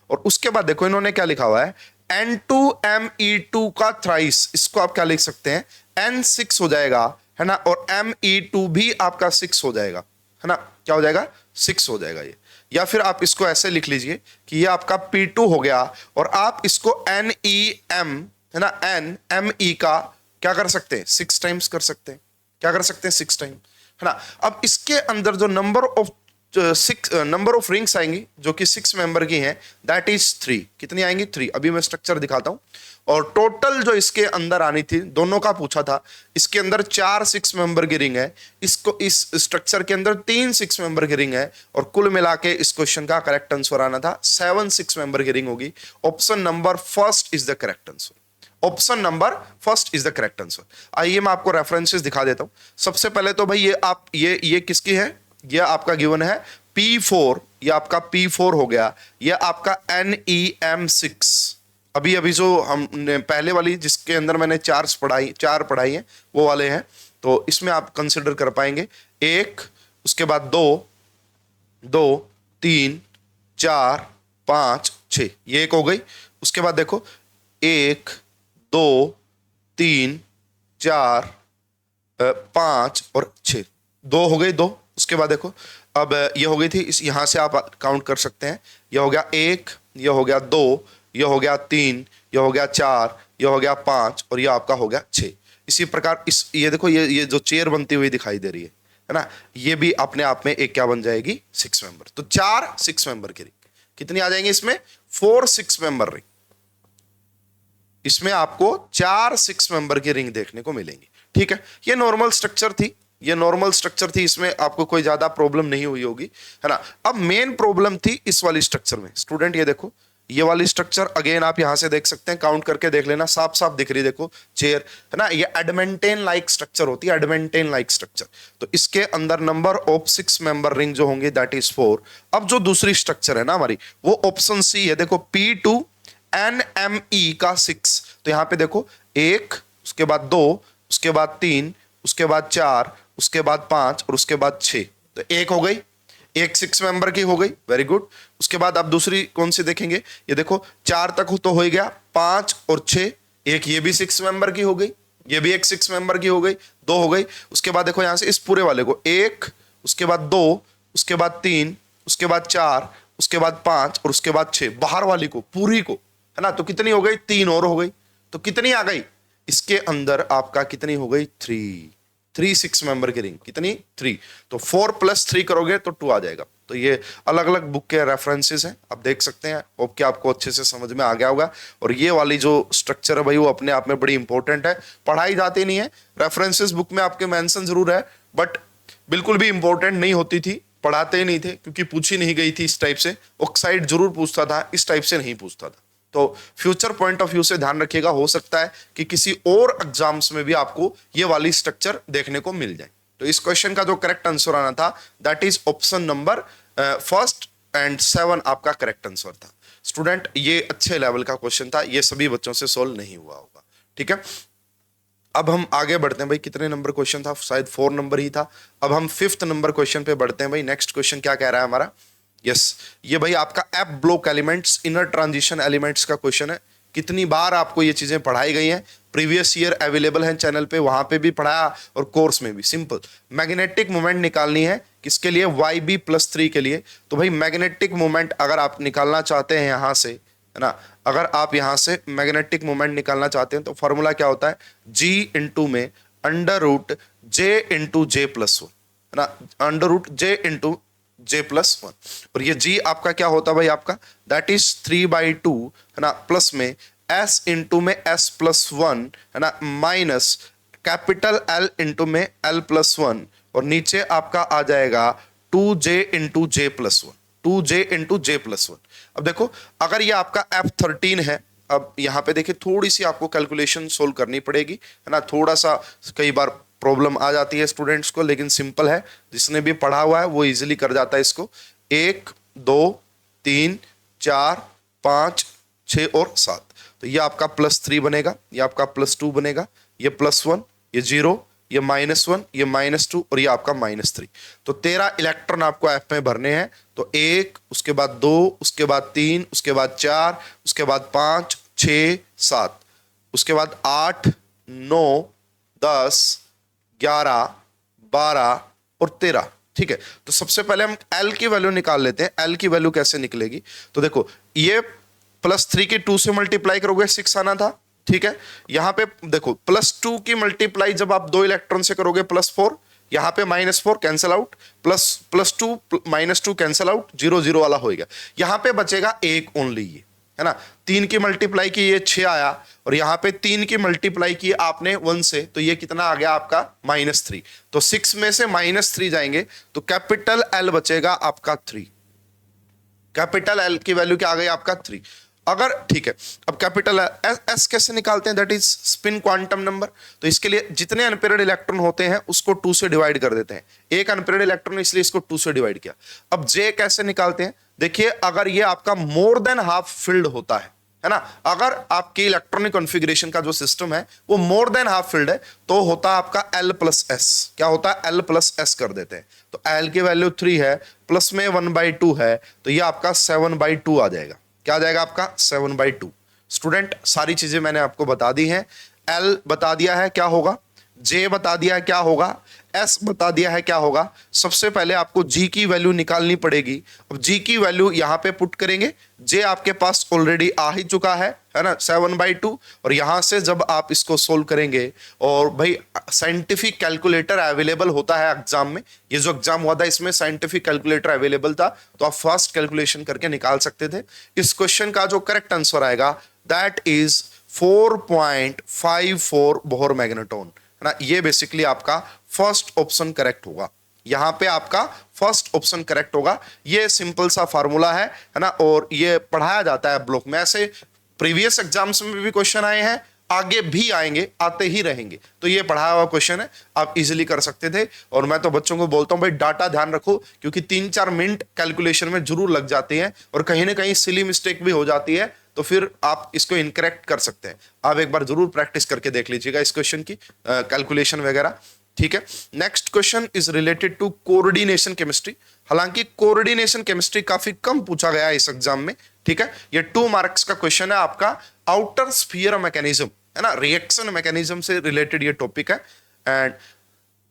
और उसके बाद देखो इन्होंने क्या लिखा हुआ है, N2Me2 का थ्राइस, इसको आप क्या लिख सकते हैं, N6 हो जाएगा, है ना, और Me2 भी आपका 6 हो जाएगा, है ना, क्या हो जाएगा, 6 हो जाएगा ये। या फिर आप इसको ऐसे लिख लीजिए कि ये आपका P2 हो गया, और आप इसको NEM, है ना, NME का क्या कर सकते हैं, 6 टाइम्स कर सकते हैं, क्या कर सकते हैं, 6 टाइम, है ना। अब इसके अंदर जो नंबर ऑफ रिंग्स आएंगी जो कि 6 मेंबर की हैं, दैट इज 3। कितनी आएंगी, 3। अभी मैं स्ट्रक्चर दिखाता हूं। और टोटल जो इसके अंदर आनी थी, दोनों का पूछा था, इसके अंदर 4 6 मेंबर की रिंग है, इसको इस स्ट्रक्चर के अंदर 3 6 मेंबर की रिंग है, और कुल मिला के इस क्वेश्चन का करेक्ट आंसर आना था 7 6 मेंबर की रिंग होगी। Option number first is the correct answer, option number first is the correct answer. आइए मैं आपको रेफरेंसेस दिखा देता हूं। सबसे पहले तो भाई ये किसकी है, ये आपका गिवन है P4, ये आपका P4 हो गया, ये आपका NEM6। अभी जो हमने पहले वाली जिसके अंदर मैंने 4 पढ़ाई है वो वाले हैं, तो इसमें आप कंसिडर कर पाएंगे 1, उसके बाद 2 2 3 4 5 6, ये एक हो गई। उसके बाद देखो 1 2 3 4 5 और 6, 2 हो गई, 2। उसके बाद देखो अब ये हो गई थी, इस यहां से आप काउंट कर सकते हैं, ये हो गया 1, ये हो गया 2, ये हो गया 3, ये हो गया 4, ये हो गया 5 और ये आपका हो गया 6। इसी प्रकार ये देखो ये जो चेयर बनती हुई दिखाई दे रही है ना, ये भी अपने आप में एक क्या बन जाएगी, 6 मेंबर। तो 4 6 मेंबर की रिंग कितनी आ जाएंगी इसमें, 4 6 मेंबर रिंग। इसमें आपको 4 6 मेंबर की रिंग देखने को मिलेंगी, ठीक है। ये नॉर्मल स्ट्रक्चर थी, ये नॉर्मल स्ट्रक्चर थी, इसमें आपको कोई ज्यादा प्रॉब्लम नहीं हुई होगी, है ना। अब मेन प्रॉब्लम थी इस वाली स्ट्रक्चर में। स्टूडेंट ये देखो, ये वाली स्ट्रक्चर अगेन आप यहां से देख सकते हैं, काउंट करके देख लेना, साफ साफ दिख रही, देखो चेयर है ना, ये एडमेंटेन लाइक स्ट्रक्चर होती है, एडमेंटेन लाइक स्ट्रक्चर। तो इसके अंदर नंबर ऑफ 6 मेंबर रिंग जो होंगे दैट इज 4। अब जो दूसरी स्ट्रक्चर है ना हमारी, वो ऑप्शन सी है, देखो P2NMe का 6। तो यहां पे देखो 1, उसके बाद 2, उसके बाद 3, उसके बाद 4, उसके बाद 5 और उसके बाद 6। तो एक हो गई, एक 6 मेंबर की हो गई, वेरी गुड। उसके बाद आप दूसरी कौन सी देखेंगे, ये देखो 4 तक तो हो ही गया, 5 और 6, एक ये भी 6 मेंबर की हो गई, ये भी एक 6 मेंबर की हो गई, 2 हो गई। उसके बाद देखो यहां से इस पूरे वाले को 1, उसके बाद 2, उसके बाद 3, उसके बाद 4, उसके बाद 5 और उसके बाद 6, बाहर वाली को पूरी को, है ना। तो कितनी हो गई, 3 और हो गई। तो कितनी आ गई, इसके अंदर आपका कितनी हो गई, 3 6 मेंबर की रिंग कितनी, 3। तो 4 + 3 करोगे तो 2 आ जाएगा। तो ये अलग अलग बुक के रेफरेंसेस हैं, आप देख सकते हैं। होप कि आपको अच्छे से समझ में आ गया होगा। और ये वाली जो स्ट्रक्चर है भाई, वो अपने आप में बड़ी इंपॉर्टेंट है, पढ़ाई जाती नहीं है। रेफरेंसेस बुक में आपके मेंशन जरूर है, बट बिल्कुल भी इंपॉर्टेंट नहीं होती थी, पढ़ाते ही नहीं थे, क्योंकि पूछी नहीं गई थी इस टाइप से। ऑक्साइड जरूर पूछता था, इस टाइप से नहीं पूछता था। तो फ्यूचर पॉइंट ऑफ व्यू से ध्यान रखिएगा, हो सकता है कि किसी और एग्जाम्स में भी आपको ये वाली स्ट्रक्चर देखने को मिल जाए। तो इस क्वेश्चन का जो करेक्ट आंसर आना था that is option number first and 7 आपका करेक्ट आंसर था। स्टूडेंट ये अच्छे लेवल का क्वेश्चन था, ये सभी बच्चों से सोल्व नहीं हुआ होगा, ठीक है। अब हम आगे बढ़ते हैं भाई, कितने नंबर क्वेश्चन था, शायद 4 नंबर ही था। अब हम 5th नंबर क्वेश्चन पे बढ़ते हैं भाई। नेक्स्ट क्वेश्चन क्या कह रहा है हमारा, यस ये भाई आपका app block elements, inner transition elements का क्वेश्चन है। कितनी बार आपको ये चीजें पढ़ाई गई हैं, प्रीवियस ईयर अवेलेबल है चैनल पे, वहां पे भी पढ़ाया और कोर्स में भी। सिंपल मैग्नेटिक मोमेंट निकालनी है, किसके लिए, YB+3 के लिए। तो भाई मैग्नेटिक मोमेंट अगर आप निकालना चाहते हैं यहां से, है ना, अगर आप यहां से मैग्नेटिक मोमेंट निकालना चाहते हैं तो फॉर्मूला क्या होता है, G इंटू में √J+1, है ना, √J+1। और ये G आपका क्या होता है भाई, आपका दैट इज 3/2, है ना, प्लस में S इंटू में S+1, है ना, माइनस कैपिटल L इंटू में L+1, और नीचे आपका आ जाएगा 2J into J+1, 2J into J+1। अब देखो अगर ये आपका F13 है, अब यहां पे देखिए थोड़ी सी आपको कैलकुलेशन सोल्व करनी पड़ेगी, है ना, थोड़ा सा कई बार प्रॉब्लम आ जाती है स्टूडेंट्स को, लेकिन सिंपल है, जिसने भी पढ़ा हुआ है वो इजीली कर जाता है इसको। 1 2 3 4 5 6 और 7, तो ये आपका +3 बनेगा, ये आपका +2 बनेगा, ये +1, ये 0, ये -1, ये -2 और ये आपका -3। तो 13 इलेक्ट्रॉन आपको एफ में भरने हैं। तो 1, उसके बाद 2, उसके बाद 3, उसके बाद 4, उसके बाद 5 6 7, उसके बाद 8 9 10 11 12 और 13, ठीक है। तो सबसे पहले हम L की वैल्यू निकाल लेते हैं। L की वैल्यू कैसे निकलेगी, तो देखो ये +3 के 2 से मल्टीप्लाई करोगे 6 आना था, ठीक है। यहां पे देखो +2 की मल्टीप्लाई जब आप 2 इलेक्ट्रॉन से करोगे +4, यहां पे -4 कैंसिल आउट, +2 -2 कैंसिल आउट, 0 0 वाला होएगा। यहां पे बचेगा एक ओनली, ये है ना। 3 की मल्टीप्लाई की ये 6 आया, और यहां पे 3 की मल्टीप्लाई की आपने 1 से, तो ये कितना आ गया आपका -3। तो 6 में से -3 जाएंगे तो कैपिटल L बचेगा आपका 3। कैपिटल L की वैल्यू क्या आ गई आपका 3। अगर ठीक है, अब कैपिटल S कैसे निकालते हैं, that is spin quantum number. तो इसके लिए जितने अनपेयर्ड इलेक्ट्रॉन होते हैं उसको 2 से डिवाइड कर देते हैं। एक अनपेयर्ड इलेक्ट्रॉन इसलिए इसको 2 से डिवाइड किया। अब J कैसे निकालते हैं, देखिए अगर ये आपका मोर देन हाफ फिल्ड होता है ना, अगर आपकी इलेक्ट्रॉनिक कॉन्फ़िगरेशन का जो सिस्टम है वो मोर देन हाफ फिल्ड है, तो होता है आपका L+S। क्या होता है, L+S कर देते हैं। तो L की वैल्यू 3 है, प्लस में 1/2 है, तो ये आपका 7/2 आ जाएगा। क्या आ जाएगा आपका 7/2। स्टूडेंट सारी चीजें मैंने आपको बता दी हैं। L बता दिया है क्या होगा, J बता दिया है क्या होगा, S बता दिया है क्या होगा। सबसे पहले आपको G की वैल्यू निकालनी पड़ेगी। अब G की वैल्यू यहां पे पुट करेंगे, J आपके पास ऑलरेडी आ ही चुका है ना, 7/2। और यहां से जब आप इसको सोल्व करेंगे, और भाई साइंटिफिक कैलकुलेटर अवेलेबल होता है एग्जाम में, ये जो एग्जाम हुआ था इसमें साइंटिफिक कैलकुलेटर अवेलेबल था, तो आप फास्ट कैलकुलेशन करके निकाल सकते थे। इस क्वेश्चन का जो करेक्ट आंसर आएगा दैट इज 4.54 बोहर मैग्नेटॉन, है ना। ये बेसिकली आपका फर्स्ट ऑप्शन करेक्ट होगा, यहां पे आपका फर्स्ट ऑप्शन करेक्ट होगा। ये सिंपल सा फार्मूला है ना, और ये पढ़ाया जाता है ब्लॉक में। ऐसे प्रीवियस एग्जाम्स में भी क्वेश्चन आए हैं, आगे भी आएंगे, आते ही रहेंगे। तो ये पढ़ाया हुआ क्वेश्चन है, आप इजीली कर सकते थे। और मैं तो बच्चों को बोलता हूं भाई डाटा ध्यान रखो, क्योंकि 3-4 मिनट कैलकुलेशन में जरूर लग जाते हैं और कहीं ना कहीं सिली मिस्टेक भी हो जाती है, तो फिर आप इसको इनकरेक्ट कर सकते हैं। आप एक बार जरूर प्रैक्टिस करके देख लीजिएगा इस क्वेश्चन की कैलकुलेशन वगैरह, ठीक है। Next question is related to coordination chemistry. हालांकि कोऑर्डिनेशन केमिस्ट्री काफी कम पूछा गया है इस एग्जाम में, ठीक है। ये 2 मार्क्स का क्वेश्चन है आपका। आउटर स्फीयर मैकेनिज्म है ना, रिएक्शन मैकेनिज्म से रिलेटेड ये टॉपिक है। एंड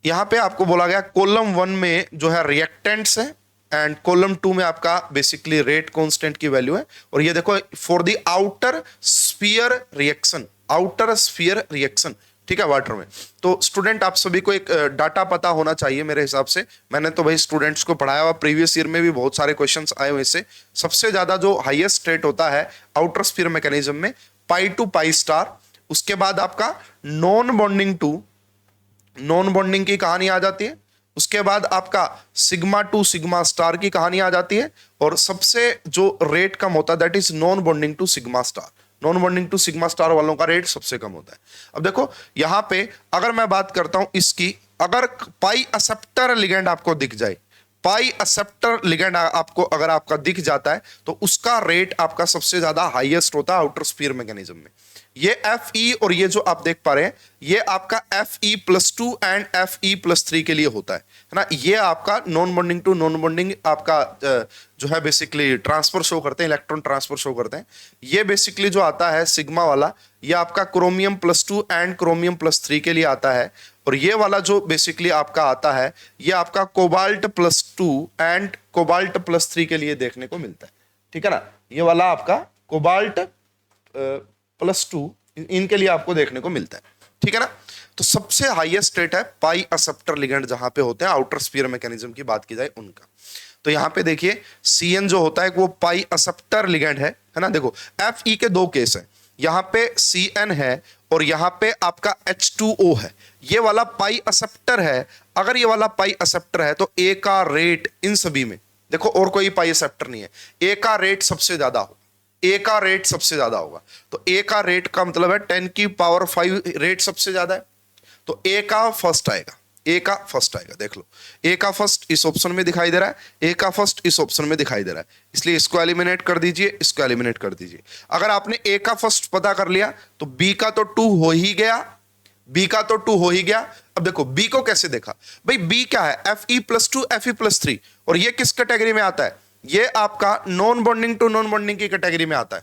यहां पे आपको बोला गया कॉलम 1 में जो है रिएक्टेंट्स है, एंड कॉलम 2 में आपका बेसिकली रेट कांस्टेंट की वैल्यू है। और ये देखो for the outer sphere reaction, outer sphere reaction, ठीक है, वाटर में। तो स्टूडेंट आप सभी को एक डाटा पता होना चाहिए मेरे हिसाब से। मैंने तो भाई स्टूडेंट्स को पढ़ाया हुआ, प्रीवियस ईयर में भी बहुत सारे क्वेश्चंस आए हुए इससे। सबसे ज्यादा जो हाईएस्ट रेट होता है आउटर स्फीयर मैकेनिज्म में पाई टू पाई स्टार, उसके बाद आपका नॉन बॉन्डिंग की कहानी आ जाती है, उसके बाद आपका सिग्मा टू सिग्मा स्टार की कहानी आ जाती है, और सबसे जो रेट कम होता है that is non bonding to sigma star. Non bonding to sigma star वालों का रेट सबसे कम होता है। अब देखो यहां पे अगर मैं बात करता हूं इसकी, अगर पाई एक्सेप्टर लिगेंड आपको दिख जाए, पाई एक्सेप्टर लिगेंड आपको अगर आपका दिख जाता है, तो उसका रेट आपका सबसे ज्यादा हाईएस्ट होता है आउटर स्फीयर मैकेनिज्म में। ये Fe और ये जो आप देख पा रहे हैं ये आपका Fe+2 एंड Fe+3 के लिए होता है ना। ये आपका non bonding to non bonding आपका जो है बेसिकली ट्रांसफर शो करते हैं, इलेक्ट्रॉन ट्रांसफर शो करते हैं। ये बेसिकली जो आता है सिग्मा वाला, ये आपका क्रोमियम+2 एंड क्रोमियम+3 के लिए आता है। और ये वाला जो बेसिकली आपका आता है ये आपका कोबाल्ट+2 एंड कोबाल्ट+3 के लिए देखने को मिलता है, ठीक है ना। ये वाला आपका कोबाल्ट+2 इनके लिए आपको देखने को मिलता है, ठीक है ना। तो सबसे हाईएस्ट रेट है पाई एक्सेप्टर लिगेंड जहां पे होते हैं, आउटर स्फीयर मैकेनिज्म की बात की जाए उनका। तो यहां पे देखिए CN जो होता है वो पाई एक्सेप्टर लिगेंड है ना। देखो Fe के 2 केस है, यहां पे CN है और यहां पे आपका H2O है। ये वाला पाई एक्सेप्टर है, अगर ये वाला पाई एक्सेप्टर है तो A का रेट इन सभी में, देखो और कोई पाई एक्सेप्टर नहीं है, A का रेट सबसे ज्यादा होगा, A का रेट सबसे ज्यादा होगा। तो A का रेट का मतलब है 10⁵ रेट सबसे ज्यादा है, तो A का फर्स्ट आएगा, A का फर्स्ट आएगा। देख लो A का फर्स्ट इस ऑप्शन में दिखाई दे रहा है, A का फर्स्ट इस ऑप्शन में दिखाई दे रहा है, इसलिए इसको एलिमिनेट कर दीजिए, इसको एलिमिनेट कर ददीजिए। अगर आपने A का फर्स्ट पता कर लिया तो B का तो 2 हो ही गया, B का तो 2 हो ही गया। अब देखो B को कैसे देखा भाई, B क्या है Fe+2 Fe+3, और ये किस कैटेगरी में आता है, ये आपका non bonding to non bonding की कैटेगरी में आता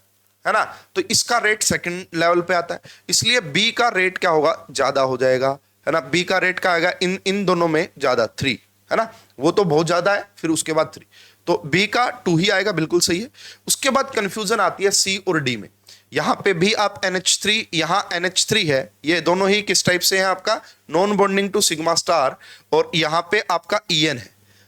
है ना। तो इसका रेट सेकंड लेवल पे आता है, इसलिए B का रेट क्या होगा, ज्यादा हो जाएगा, है ना। B का रेट क्या आएगा इन दोनों में ज्यादा, 3 है ना, वो तो बहुत ज्यादा है, फिर उसके बाद 3, तो B का 2 ही आएगा, बिल्कुल सही है। उसके बाद कंफ्यूजन आती है C और D में। यहां पे भी आप NH3, यहां NH3 है, ये दोनों ही किस टाइप से हैं आपका non bonding to sigma star, और यहां पे आपका EN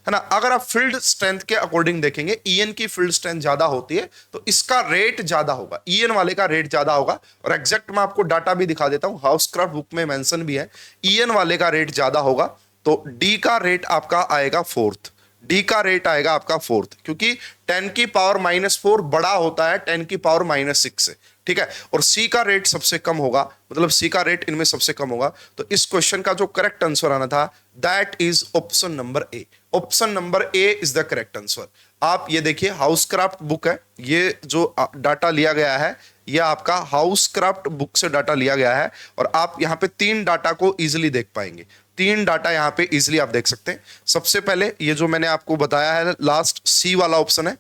है ना। अगर आप फील्ड स्ट्रेंथ के अकॉर्डिंग देखेंगे EN की फील्ड स्ट्रेंथ ज्यादा होती है तो इसका रेट ज्यादा होगा, EN वाले का रेट ज्यादा होगा। और एग्जैक्ट मैं आपको डाटा भी दिखा देता हूं, हाउसक्राफ्ट बुक में मेंशन भी है, EN वाले का रेट ज्यादा होगा। तो D का रेट आपका आएगा 4th, D का रेट आएगा आपका 4th, क्योंकि 10⁻⁴ बड़ा होता है 10⁻�6 से, ठीक है। और C का रेट सबसे कम होगा, मतलब C का रेट इनमें सबसे कम होगा। तो इस क्वेश्चन का जो करेक्ट आंसर आना था that is option number A। Option number A is the correct answer. आप ये देखिए हाउसक्राफ्ट बुक है, ये जो डाटा लिया गया है ये आपका हाउसक्राफ्ट बुक से डाटा लिया गया है, और आप यहाँ पे 3 डाटा को इजिली देख पाएंगे। 3 डाटा यहाँ पे इजिली आप देख सकते हैं। सबसे पहले ये जो मैंने आपको बताया है लास्ट C वाला ऑप्शन है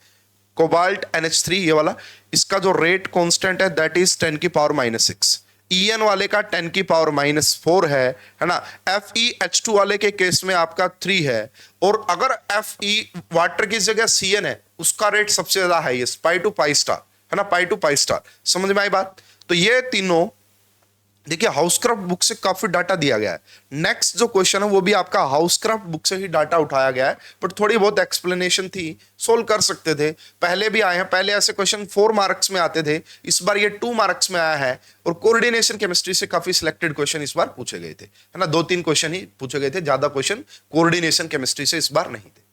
कोबाल्ट NH3, ये वाला, इसका जो रेट कांस्टेंट है दैट इज 10⁻�6। EN वाले का 10⁻⁴ है ना। FeH2 वाले के केस में आपका 3 है, और अगर Fe वाटर की जगह CN है उसका रेट सबसे ज्यादा highest pi to pi star है ना, पाई टू पाई स्टार। समझ में आई बात। तो ये तीनों देखिए हाउसक्राफ्ट बुक से काफी डाटा दिया गया है। नेक्स्ट जो क्वेश्चन है वो भी आपका हाउसक्राफ्ट बुक से ही डाटा उठाया गया है, बट थोड़ी बहुत एक्सप्लेनेशन थी, सोल्व कर सकते थे। पहले भी आए हैं, पहले ऐसे क्वेश्चन 4 मार्क्स में आते थे, इस बार ये 2 मार्क्स में आया है। और कोऑर्डिनेशन केमिस्ट्री से काफी सिलेक्टेड क्वेश्चन इस बार पूछे गए थे, है ना, 2-3 क्वेश्चन ही पूछे गए थे, ज्यादा क्वेश्चन कोऑर्डिनेशन केमिस्ट्री से इस बार नहीं थे।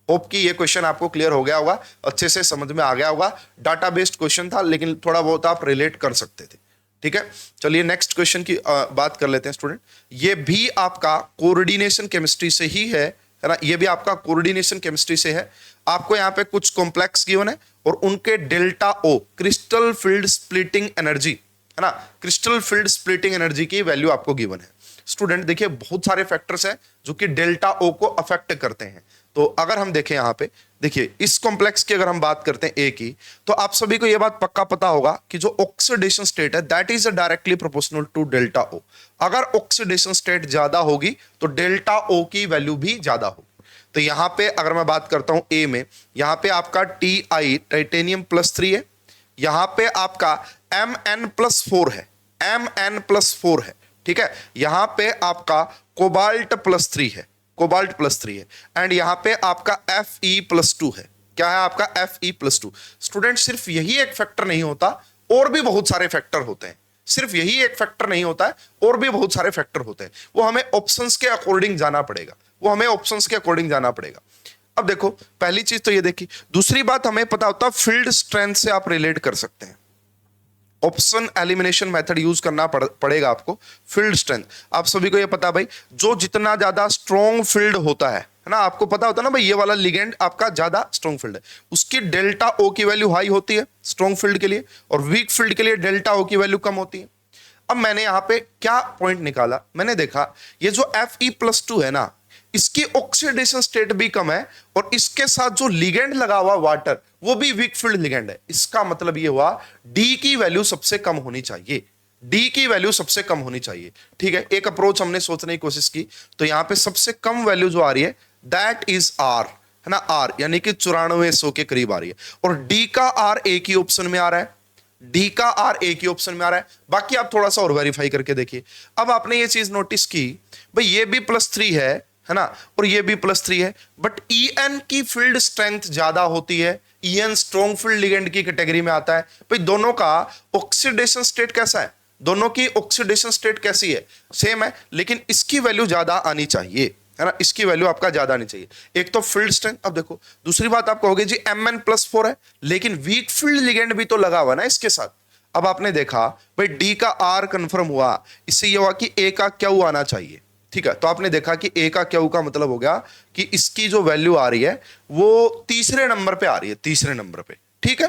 होप कि ये क्वेश्चन आपको क्लियर हो गया होगा, अच्छे से समझ में आ गया होगा। डाटा बेस्ड क्वेश्चन था, लेकिन थोड़ा बहुत आप रिलेट कर सकते थे। ठीक है, चलिए नेक्स्ट क्वेश्चन की बात कर लेते हैं स्टूडेंट। ये भी आपका कोऑर्डिनेशन केमिस्ट्री से ही है ना, ये भी आपका कोऑर्डिनेशन केमिस्ट्री से है। आपको यहाँ पे कुछ कॉम्प्लेक्स गिवन है और उनके डेल्टा ओ, क्रिस्टल फील्ड स्प्लिटिंग एनर्जी, है ना, क्रिस्टल फील्ड स्प्लिटिंग एनर्जी की वैल्यू आपको गिवन है। स्टूडेंट देखिए बहुत सारे फैक्टर्स हैं जो कि डेल्टा ओ को अफेक्ट करते हैं। तो अगर हम देखें यहाँ पे, देखिए इस कॉम्प्लेक्स की अगर हम बात करते हैं ए की, तो आप सभी को यह बात पक्का पता होगा कि जो ऑक्सीडेशन स्टेट है that is directly proportional to delta O. अगर ऑक्सीडेशन स्टेट ज्यादा होगी तो डेल्टा ओ की वैल्यू भी ज्यादा होगी। तो यहां पे अगर मैं बात करता हूं ए में, यहां पे आपका Ti टाइटेनियम +3 है, यहां पे आपका Mn+4 है, Mn+4 है, ठीक है, यहां पे आपका कोबाल्ट +3 है, कोबाल्ट +3 है, एंड यहां पे आपका Fe+2 है। क्या है आपका Fe+2। स्टूडेंट सिर्फ यही एक फैक्टर नहीं होता, और भी बहुत सारे फैक्टर होते हैं। सिर्फ यही एक फैक्टर नहीं होता है, और भी बहुत सारे फैक्टर होते हैं। वो हमें ऑप्शंस के अकॉर्डिंग जाना पड़ेगा, वो हमें ऑप्शंस के अकॉर्डिंग जाना पड़ेगा। अब देखो पहली चीज तो ये देखी, दूसरी बात हमें पता होता है फील्ड स्ट्रेंथ से आप रिलेट कर सकते हैं। ऑप्शन एलिमिनेशन मेथड यूज करना पड़ेगा आपको। फील्ड स्ट्रेंथ आप सभी को ये पता है भाई, जो जितना ज्यादा स्ट्रॉन्ग फील्ड होता है ना, आपको पता होता है ना भाई, ये वाला लिगेंड आपका ज्यादा स्ट्रॉन्ग फील्ड है, उसकी डेल्टा ओ की वैल्यू हाई होती है स्ट्रॉन्ग फील्ड के लिए, और वीक फील्ड के लिए डेल्टा ओ की वैल्यू कम होती है। अब मैंने यहां पे क्या पॉइंट निकाला, मैंने देखा ये जो Fe+2 है ना, इसकी ऑक्सीडेशन स्टेट भी कम है, और इसके साथ जो लिगेंड लगा हुआ वाटर वो भी वीक फील्ड लिगेंड है। इसका मतलब ये हुआ डी की वैल्यू सबसे कम होनी चाहिए, डी की वैल्यू सबसे कम होनी चाहिए। ठीक है, एक अप्रोच हमने सोचने की कोशिश की, तो यहां पे सबसे कम वैल्यू जो आ रही है दैट इज आर, है ना, आर यानी कि 9400 के करीब आ रही है, और डी का आर ए की ऑप्शन में आ रहा है, डी का आर ए की ऑप्शन में आ रहा है। बाकी आप थोड़ा सा और वेरीफाई करके देखिए। अब आपने ये चीज नोटिस की भाई, ये भी +3 है ना, और ये भी +3 है, बट En की फील्ड स्ट्रेंथ ज्यादा होती है, En स्ट्रॉन्ग फील्ड लिगेंड की कैटेगरी में आता है। भाई दोनों का ऑक्सीडेशन स्टेट कैसा है, दोनों की ऑक्सीडेशन स्टेट कैसी है, सेम है, लेकिन इसकी वैल्यू ज्यादा आनी चाहिए, है ना, इसकी वैल्यू आपका ज्यादा आनी चाहिए। एक तो फील्ड स्ट्रेंथ। अब देखो दूसरी बात आप कहोगे जी Mn+4 है, लेकिन वीक फील्ड लिगेंड भी तो लगा हुआ ना इसके साथ। अब आपने देखा भाई डी का आर कंफर्म हुआ, इससे ये हुआ कि ए का क्यू आना चाहिए। ठीक है, तो आपने देखा कि ए का क्यू का मतलब हो गया कि इसकी जो वैल्यू आ रही है वो तीसरे नंबर पे आ रही है, तीसरे नंबर पे, ठीक है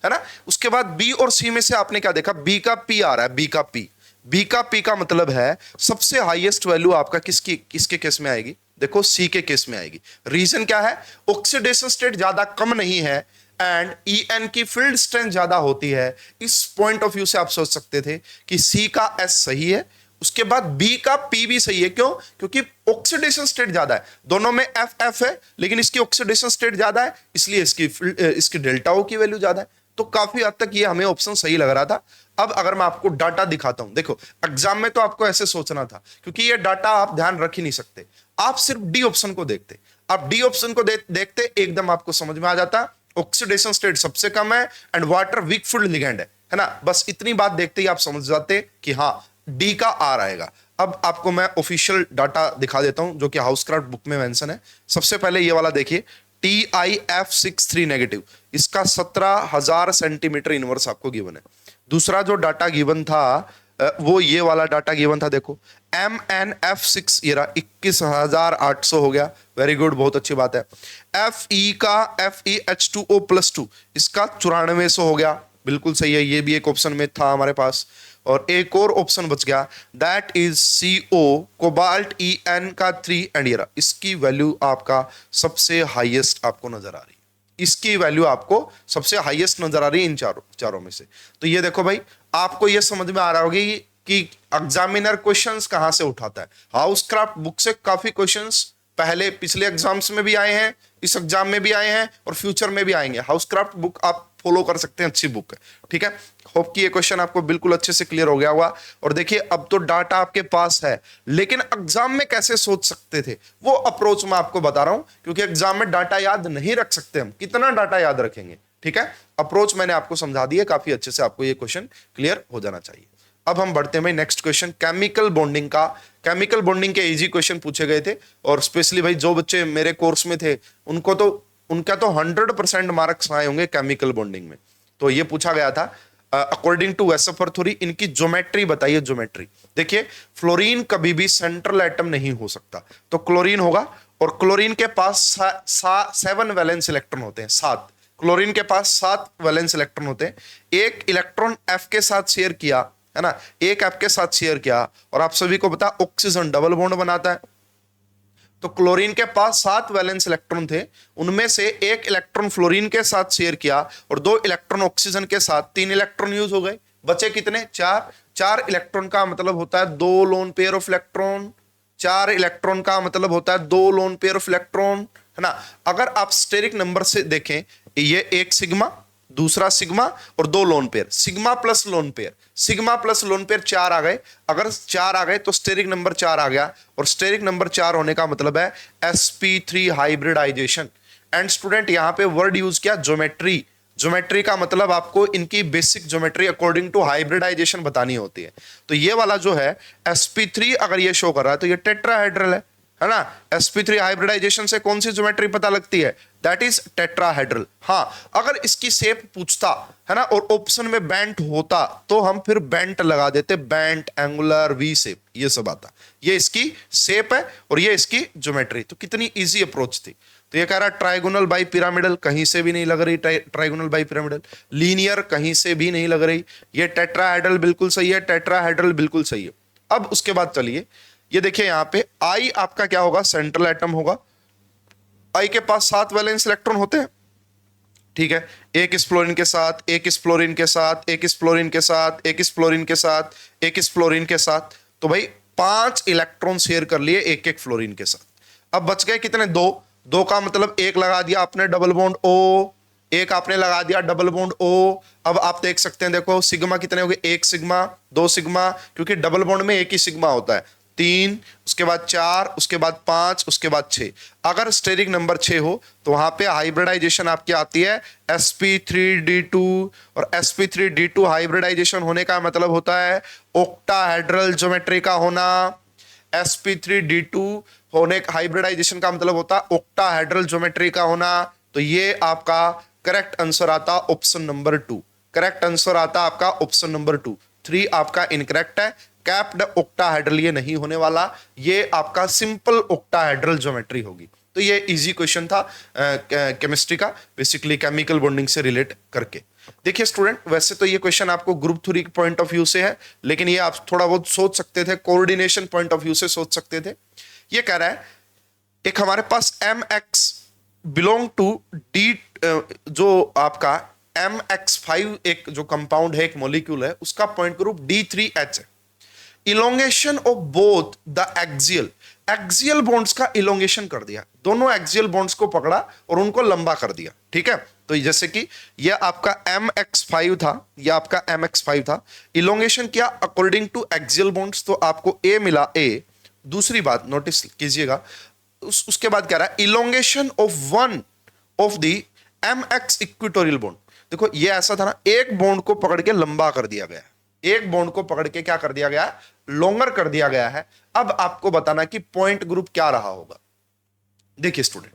ना। उसके बाद बी और सी में से आपने क्या देखा, बी का पी आ रहा है, बी का पी, बी का पी का मतलब है सबसे हाईएस्ट वैल्यू आपका किसकी, किसके केस में आएगी, देखो सी के केस में आएगी। रीजन क्या है, ऑक्सीडेशन स्टेट ज्यादा कम नहीं है, एंड En की फील्ड स्ट्रेंथ ज्यादा होती है। इस पॉइंट ऑफ व्यू से आप सोच सकते थे कि सी का एस सही है, उसके बाद बी का पी भी सही है। क्यों, क्योंकि ऑक्सीडेशन स्टेट ज्यादा है, दोनों में एफ एफ है, लेकिन इसकी ऑक्सीडेशन स्टेट ज्यादा है, इसलिए इसकी डेल्टा ओ की वैल्यू ज्यादा है। तो काफी हद तक ये हमें ऑप्शन सही लग रहा था। अब अगर मैं आपको डाटा दिखाता हूं, देखो एग्जाम में तो आपको ऐसे सोचना था, क्योंकि ये डाटा आप ध्यान रख ही नहीं सकते, आप सिर्फ डी ऑप्शन को देखते, आप डी ऑप्शन को देखते एकदम आपको समझ में आ जाता ऑक्सीडेशन स्टेट सबसे कम है and water weak field ligand है ना, बस इतनी बात देखते ही आप समझ जाते कि हाँ डी का आर आएगा। अब आपको मैं ऑफिशियल डाटा दिखा देता हूं जो कि हाउसक्राफ्ट बुक में मेंशन है। सबसे पहले ये वाला देखिए, TiF63 नेगेटिव, इसका 17,000 सेंटीमीटर इनवर्स आपको गिवन है। दूसरा जो डाटा गिवन था वो ये वाला डाटा गिवन था, देखो MnF6 ये रहा 21,800 हो गया, वेरी गुड, बहुत अच्छी बात है। Fe का FeH2O+2 इसका 9400 हो गया, बिल्कुल सही है, ये भी एक ऑप्शन में था हमारे पास। और एक और ऑप्शन बच गया, that is CO cobalt En का 3 एंड ये रहा, इसकी वैल्यू आपका सबसे हाईएस्ट आपको नजर आ रही है, इसकी वैल्यू आपको सबसे हाईएस्ट नजर आ रही है इन चारों में से। तो ये देखो भाई, आपको ये समझ में आ रहा होगा कि एग्जामिनर क्वेश्चंस कहां से उठाता है। हाउसक्राफ्ट बुक से काफी क्वेश्चंस पहले पिछले एग्जाम्स में भी आए हैं, इस एग्जाम में भी आए हैं और फ्यूचर में भी आएंगे। हाउसक्राफ्ट बुक आप फॉलो कर सकते हैं, अच्छी बुक है, ठीक है। होप कि ये क्वेश्चन आपको बिल्कुल अच्छे से क्लियर हो गया होगा। और देखिए अब तो डाटा आपके पास है, लेकिन एग्जाम में कैसे सोच सकते थे वो अप्रोच मैं आपको बता रहा हूं, क्योंकि एग्जाम में डाटा याद नहीं रख सकते हम, कितना डाटा याद रखेंगे, ठीक है। अप्रोच मैंने आपको समझा दी है, काफी अच्छे से आपको ये क्वेश्चन क्लियर हो जाना चाहिए। अब हम बढ़ते हैं भाई नेक्स्ट क्वेश्चन, केमिकल बॉन्डिंग का। केमिकल बॉन्डिंग के इजी क्वेश्चन पूछे गए थे, और स्पेशली भाई जो बच्चे मेरे कोर्स में थे उनका तो 100% मार्क्स आए होंगे केमिकल बॉन्डिंग में। तो ये पूछा गया था अकॉर्डिंग टू वेसफर थ्योरी इनकी ज्योमेट्री बताइए। ज्योमेट्री देखिए, फ्लोरीन कभी भी सेंट्रल एटम नहीं हो सकता, तो क्लोरीन होगा, और क्लोरीन के पास 7 वैलेंस इलेक्ट्रॉन होते हैं, 7। क्लोरीन के पास 7 वैलेंस इलेक्ट्रॉन होते हैं। एक इलेक्ट्रॉन एफ के साथ शेयर किया है ना, एक एफ के साथ शेयर किया, और आप सभी को पता ऑक्सीजन डबल बॉन्ड बनाता है। तो क्लोरीन के पास 7 वैलेंस इलेक्ट्रॉन थे, उनमें से एक इलेक्ट्रॉन फ्लोरीन के साथ शेयर किया और 2 इलेक्ट्रॉन ऑक्सीजन के साथ, 3 इलेक्ट्रॉन यूज हो गए, बचे कितने? 4 इलेक्ट्रॉन का मतलब होता है 2 lone pair of electron. 4 electron का मतलब होता है 2 लोन पेयर ऑफ इलेक्ट्रॉन, है ना। अगर आप स्टेरिक नंबर से देखें, ये एक सिग्मा, दूसरा सिग्मा और 2 lone pair, sigma plus lone pair, sigma plus lone pair 4 आ गए। अगर 4 आ गए तो स्टेरिक नंबर 4 आ गया, और स्टेरिक नंबर 4 होने का मतलब है sp3 हाइब्रिडाइजेशन। एंड स्टूडेंट यहां पे वर्ड यूज किया ज्योमेट्री। ज्योमेट्री का मतलब आपको इनकी basic geometry according to hybridization बतानी होती है। तो ये वाला जो है sp3 अगर ये शो कर रहा है तो ये टेट्राहेड्रल है ना। sp3 हाइब्रिडाइजेशन से कौन सी ज्योमेट्री पता लगती है? That is tetrahedral. हाँ, अगर इसकी शेप पूछता है ना और ऑप्शन में बेंट होता तो हम फिर बेंट लगा देते, बेंट, एंगुलर, वी शेप, ये सब आता। ये इसकी शेप है और ये इसकी ज्योमेट्री। तो कितनी इजी अप्रोच थी। तो ये कह रहा है ट्राइगोनल बाई पिरामिडल, कहीं से भी नहीं लग रही ट्राइगोनल बाई पिरामिडल। लीनियर कहीं से भी नहीं लग रही। ये टेट्राहेड्रल बिल्कुल सही है, टेट्राहेड्रल बिल्कुल सही है। अब उसके बाद चलिए ये देखिए, यहां पे आई आपका क्या होगा? सेंट्रल एटम होगा। आई के पास 7 वैलेंस इलेक्ट्रॉन होते हैं, ठीक है। एक इस फ्लोरीन के साथ, एक इस फ्लोरीन के साथ, एक इस फ्लोरीन के साथ, एक इस फ्लोरीन के साथ, एक इस फ्लोरीन के साथ। तो भाई 5 इलेक्ट्रॉन शेयर कर लिए एक एक फ्लोरीन के साथ। अब बच गए कितने? 2 का मतलब एक लगा दिया आपने डबल बॉन्ड O, एक आपने लगा दिया डबल बॉन्ड O। अब आप देख सकते हैं, देखो सिग्मा कितने हो गए? 1 सिग्मा, 2 सिग्मा, क्योंकि डबल बॉन्ड में एक ही सिग्मा होता है। 3, उसके बाद 4, उसके बाद 5, उसके बाद 6। अगर स्टेरिक नंबर 6 हो तो वहां पे हाइब्रिडाइजेशन आपकी आती है sp3d2, और sp3d2 हाइब्रिडाइजेशन होने का मतलब होता है ऑक्टाहेड्रल ज्योमेट्री का होना। sp3d2 होने हाइब्रिडाइजेशन का मतलब होता है ऑक्टाहेड्रल ज्योमेट्री का होना। तो ये आपका करेक्ट आंसर आता ऑप्शन नंबर 2। करेक्ट आंसर आता आपका ऑप्शन नंबर 2। 3 आपका इनकरेक्ट है। कैप्ड ऑक्टाहेड्रल ये नहीं होने वाला, ये आपका सिंपल ऑक्टाहेड्रल ज्योमेट्री होगी। तो ये इजी क्वेश्चन था केमिस्ट्री का, बेसिकली केमिकल बॉन्डिंग से रिलेट करके। देखिए स्टूडेंट, वैसे तो ये क्वेश्चन आपको ग्रुप 3 के पॉइंट ऑफ व्यू से है, लेकिन ये आप थोड़ा बहुत सोच सकते थे, कोऑर्डिनेशन पॉइंट ऑफ व्यू से सोच सकते थे। ये कह रहा है एक हमारे पास mx बिलोंग टू डी, जो आपका mx5 एक जो कंपाउंड है, एक मॉलिक्यूल है, उसका पॉइंट ग्रुप D3H है। Elongation of both the axial bonds का इलोंगेशन कर दिया, दोनों एक्सियल बॉन्ड्स को पकड़ा और उनको लंबा कर दिया, ठीक है। तो जैसे कि ये आपका mx5 था, ये आपका mx5 था, इलोंगेशन किया अकॉर्डिंग टू एक्सियल बॉन्ड्स, तो आपको A मिला A। दूसरी बात नोटिस कीजिएगा, उसके बाद कह रहा है elongation of one of the mx equatorial bond. देखो ये ऐसा था ना, एक बॉन्ड को पकड़ के लंबा कर दिया गया, एक बॉन्ड को पकड़ के क्या कर दिया गया? लॉन्गर कर दिया गया है। अब आपको बताना कि पॉइंट ग्रुप क्या रहा होगा। देखिए स्टूडेंट,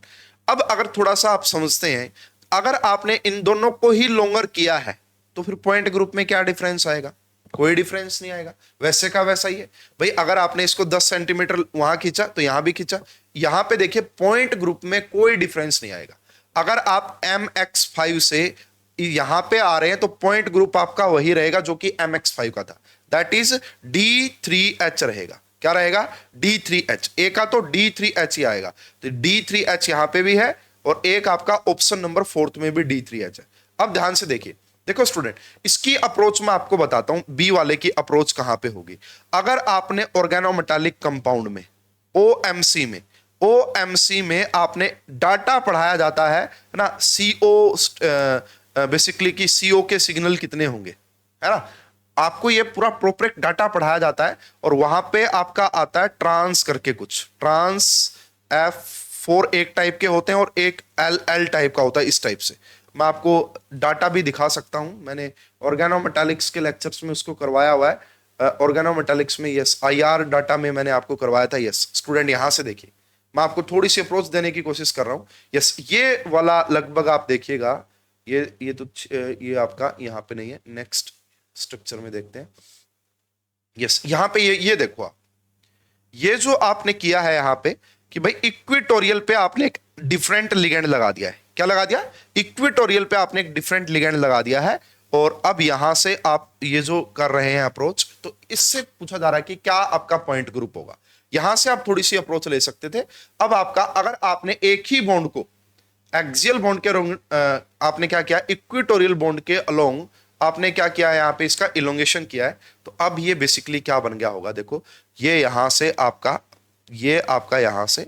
अब अगर थोड़ा सा आप समझते हैं, अगर आपने इन दोनों को ही लॉन्गर किया है तो फिर पॉइंट ग्रुप में क्या डिफरेंस आएगा? कोई डिफरेंस नहीं आएगा, वैसे का वैसा ही है भाई। अगर आपने इसको 10 सेंटीमीटर वहां खींचा तो यहां भी खींचा, यहां पे देखिए पॉइंट ग्रुप में कोई डिफरेंस नहीं आएगा। अगर आप mx5 से यहां पे आ रहे हैं तो पॉइंट ग्रुप आपका वही रहेगा जो कि mx5 का था, दैट इज D3H रहेगा। क्या रहेगा? D3H। ए का तो D3H ही आएगा, तो D3H यहां पे भी है और एक आपका ऑप्शन नंबर 4 में भी D3H है। अब ध्यान से देखिए, देखो स्टूडेंट, इसकी अप्रोच मैं आपको बताता हूं, बी वाले की अप्रोच कहां पे होगी। अगर आपने ऑर्गेनोमेटालिक कंपाउंड में OMC में OMC में आपने डाटा पढ़ाया जाता है ना, CO बेसिकली कि CO के सिग्नल कितने होंगे, है ना, आपको ये पूरा प्रोपर डाटा पढ़ाया जाता है। और वहां पे आपका आता है ट्रांस करके कुछ, ट्रांस F4 एक टाइप के होते हैं और एक LL टाइप का होता है। इस टाइप से मैं आपको डाटा भी दिखा सकता हूं, मैंने ऑर्गेनोमेटालिक्स के लेक्चर्स में उसको करवाया हुआ है। ऑर्गेनोमेटालिक्स में यस, IR डाटा में मैंने आपको करवाया था। यस स्टूडेंट, यहां से देखिए, मैं आपको थोड़ी सी अप्रोच देने की कोशिश कर रहा हूं। यस, ये वाला लगभग आप देखिएगा, ये तो ये आपका यहाँ पे नहीं है, नेक्स्ट स्ट्रक्चर में देखते हैं। यस, यहां पे ये देखो आप, ये जो आपने किया है यहां पे कि भाई इक्वेटोरियल पे आपने एक डिफरेंट लिगेंड लगा दिया है। क्या लगा दिया? इक्वेटोरियल पे आपने एक डिफरेंट लिगेंड लगा दिया है। और अब यहां से आप ये जो कर रहे हैं अप्रोच, तो इससे पूछा जा रहा है कि क्या आपका पॉइंट ग्रुप होगा। यहां से आप थोड़ी सी अप्रोच ले सकते थे। अब आपका, अगर आपने एक ही बॉन्ड को एक्सियल बॉन्ड के आपने क्या किया, इक्वेटोरियल बॉन्ड के अलोंग आपने क्या किया है, यहां पे इसका इलोंगेशन किया है। तो अब ये बेसिकली क्या बन गया होगा, देखो ये यहां से आपका, ये आपका यहां से,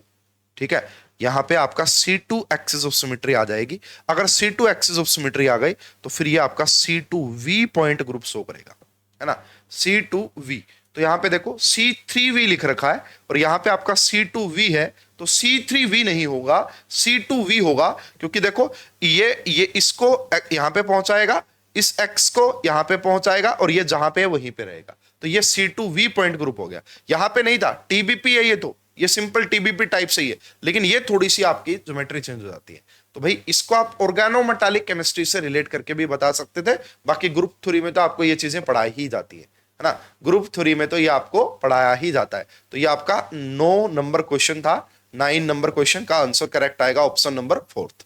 ठीक है, यहां पे आपका C2 एक्सिस ऑफ सिमेट्री आ जाएगी। अगर C2 एक्सिस ऑफ सिमेट्री आ गई तो फिर ये आपका C2V पॉइंट ग्रुप शो करेगा, है ना, C2V। तो यहां पे देखो C3V लिख रखा है और यहां पे आपका C2V है, तो C3V नहीं होगा, C2V होगा। क्योंकि देखो ये इसको यहां पे पहुंचाएगा, इस X को यहां पे पहुंचाएगा और ये जहां पे है वहीं पे रहेगा। तो ये C2V पॉइंट ग्रुप हो गया। यहां पे नहीं था, TBP है ये, तो ये सिंपल TBP टाइप से ही है, लेकिन ये थोड़ी सी आपकी ज्योमेट्री चेंज हो जाती है। तो भाई इसको आप ऑर्गेनोमेटालिक केमिस्ट्री से रिलेट करके भी बता सकते थे। बाकी ग्रुप थ्योरी में तो आपको ये चीजें पढ़ाई ही जाती है ना, ग्रुप थ्योरी में तो ये आपको पढ़ाया ही जाता है। तो ये आपका 9 नंबर क्वेश्चन था। 9 नंबर क्वेश्चन का आंसर करेक्ट आएगा ऑप्शन नंबर 4।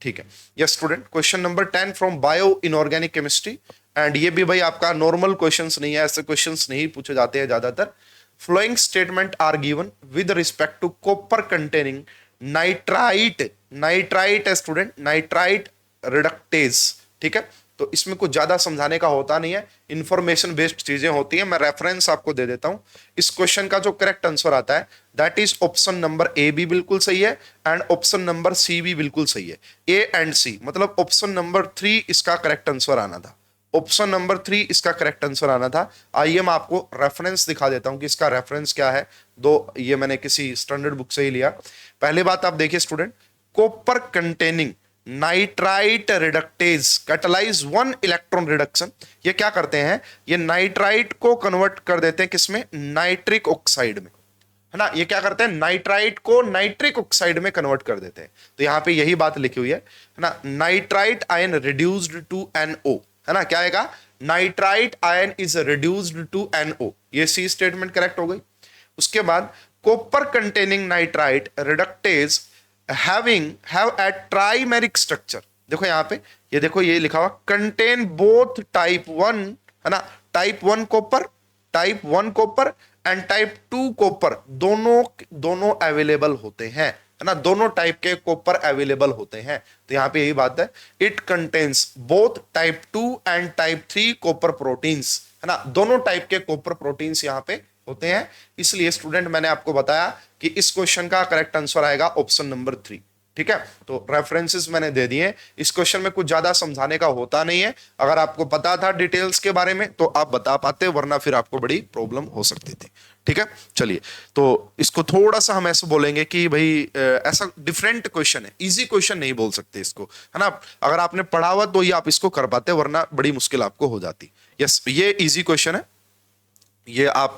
ठीक है, yes student, question number 10 from bio inorganic chemistry. And ये भी भाई आपका नॉर्मल क्वेश्चंस नहीं है, ऐसे क्वेश्चंस नहीं पूछे जाते हैं ज्यादातर। Following statement are given with respect to copper containing nitrite, nitrite है स्टूडेंट, नाइट्राइट रिडक्टेज। ठीक है, तो इसमें कुछ ज्यादा समझाने का होता नहीं है, इंफॉर्मेशन बेस्ड चीजें होती है। मैं रेफरेंस आपको दे देता हूं। इस क्वेश्चन का जो करेक्ट आंसर आता है that is option number A भी बिल्कुल सही है एंड ऑप्शन नंबर सी भी बिल्कुल सही है। ए एंड सी मतलब ऑप्शन नंबर 3 इसका करेक्ट आंसर आना था। ऑप्शन नंबर 3 इसका करेक्ट आंसर आना था। आइए मैं आपको रेफरेंस दिखा देता हूं कि इसका रेफरेंस क्या है। ये मैंने किसी स्टैंडर्ड बुक से ही लिया। पहली बात आप देखिए student, copper containing nitrite reductase catalyse 1 electron reduction. ये क्या करते हैं, ये नाइट्राइट को कन्वर्ट कर देते हैं किसमें, नाइट्रिक ऑक्साइड में, है ना। ये क्या करते हैं, नाइट्राइट को नाइट्रिक ऑक्साइड में कन्वर्ट कर देते हैं। तो यहां पे यही बात लिखी हुई है ना, nitrite ion reduced to NO, है ना। क्या आएगा, nitrite ion is reduced to NO। ये सी स्टेटमेंट करेक्ट हो गई। उसके बाद copper containing nitrite reductase have a trimeric structure। देखो यहां पे, ये देखो ये लिखा हुआ कंटेन बोथ टाइप 1, है ना, type 1 copper, type 1 copper and type 2 copper, दोनों अवेलेबल होते हैं, है ना, दोनों टाइप के कॉपर अवेलेबल होते हैं। तो यहां पे यही बात है, it contains both type 2 and type 3 copper proteins, है ना, दोनों टाइप के कॉपर प्रोटीन्स यहां पे होते हैं। इसलिए स्टूडेंट मैंने आपको बताया कि इस क्वेश्चन का करेक्ट आंसर आएगा ऑप्शन नंबर 3। ठीक है, तो रेफरेंसेस मैंने दे दिए। इस क्वेश्चन में कुछ ज्यादा समझाने का होता नहीं है। अगर आपको पता था डिटेल्स के बारे में तो आप बता पाते, वरना फिर आपको बड़ी प्रॉब्लम हो सकती थी। ठीक है, चलिए, तो इसको थोड़ा सा हम ऐसे बोलेंगे कि भाई ऐसा डिफरेंट क्वेश्चन है, इजी क्वेश्चन नहीं बोल सकते इसको, है ना। अगर आपने पढ़ा हुआ तो ये आप इसको कर पाते, वरना बड़ी मुश्किल आपको हो जाती। यस, ये इजी क्वेश्चन है। ये आप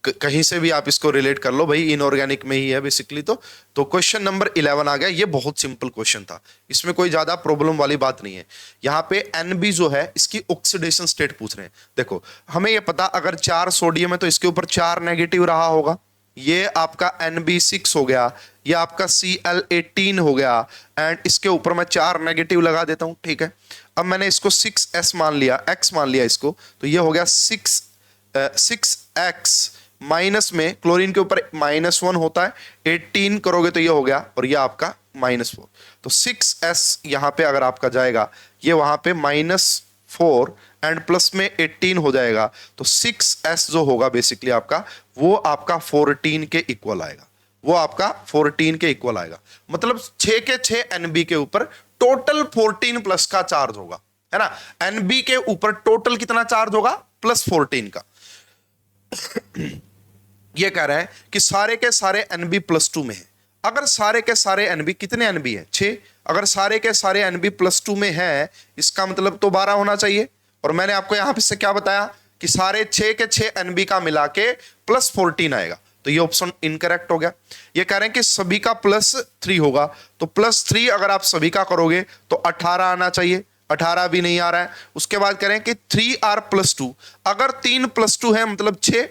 कहीं से भी आप इसको रिलेट कर लो भाई, इनऑर्गेनिक में ही है बेसिकली। तो क्वेश्चन नंबर 11 आ गया। ये बहुत सिंपल क्वेश्चन था, इसमें कोई ज्यादा प्रॉब्लम वाली बात नहीं है। यहाँ पे NB जो है इसकी ऑक्सीडेशन स्टेट पूछ रहे हैं। देखो हमें ये पता, अगर 4 सोडियम है तो इसके ऊपर 4 नेगेटिव रहा होगा। ये आपका NB6 हो गया, ये आपका Cl18 हो गया एंड इसके ऊपर मैं 4 नेगेटिव लगा देता हूं। ठीक है, अब मैंने इसको 6s मान लिया, x मान लिया इसको, तो ये हो गया 6x माइनस में क्लोरीन के ऊपर -1 होता है, 18 करोगे तो ये हो गया और ये आपका -4। तो 6s यहां पे अगर आपका जाएगा, ये वहां पे -4 एंड प्लस में 18 हो जाएगा। तो 6s जो होगा बेसिकली आपका, वो आपका 14 के इक्वल आएगा। वो आपका 14 के इक्वल आएगा। मतलब 6 के 6 एनबी के ऊपर टोटल 14 प्लस का चार्ज होगा, है ना। एनबी के ऊपर टोटल कितना चार्ज होगा, प्लस 14 का। ये कह रहा है कि सारे के सारे एनबी +2 में है। अगर सारे के सारे एनबी, कितने एनबी है 6, अगर सारे के सारे एनबी +2 में है, इसका मतलब तो 12 होना चाहिए। और मैंने आपको यहां पे से क्या बताया कि सारे 6 के 6 एनबी का मिला के +14 आएगा, तो ये ऑप्शन इनकरेक्ट हो गया। ये कह रहे हैं कि सभी का +3 होगा, तो +3 अगर आप सभी का करोगे तो 18 आना चाहिए, 18 भी नहीं आ रहा है। उसके बाद कह रहे हैं कि 3r +2, अगर 3 +2 है मतलब 6,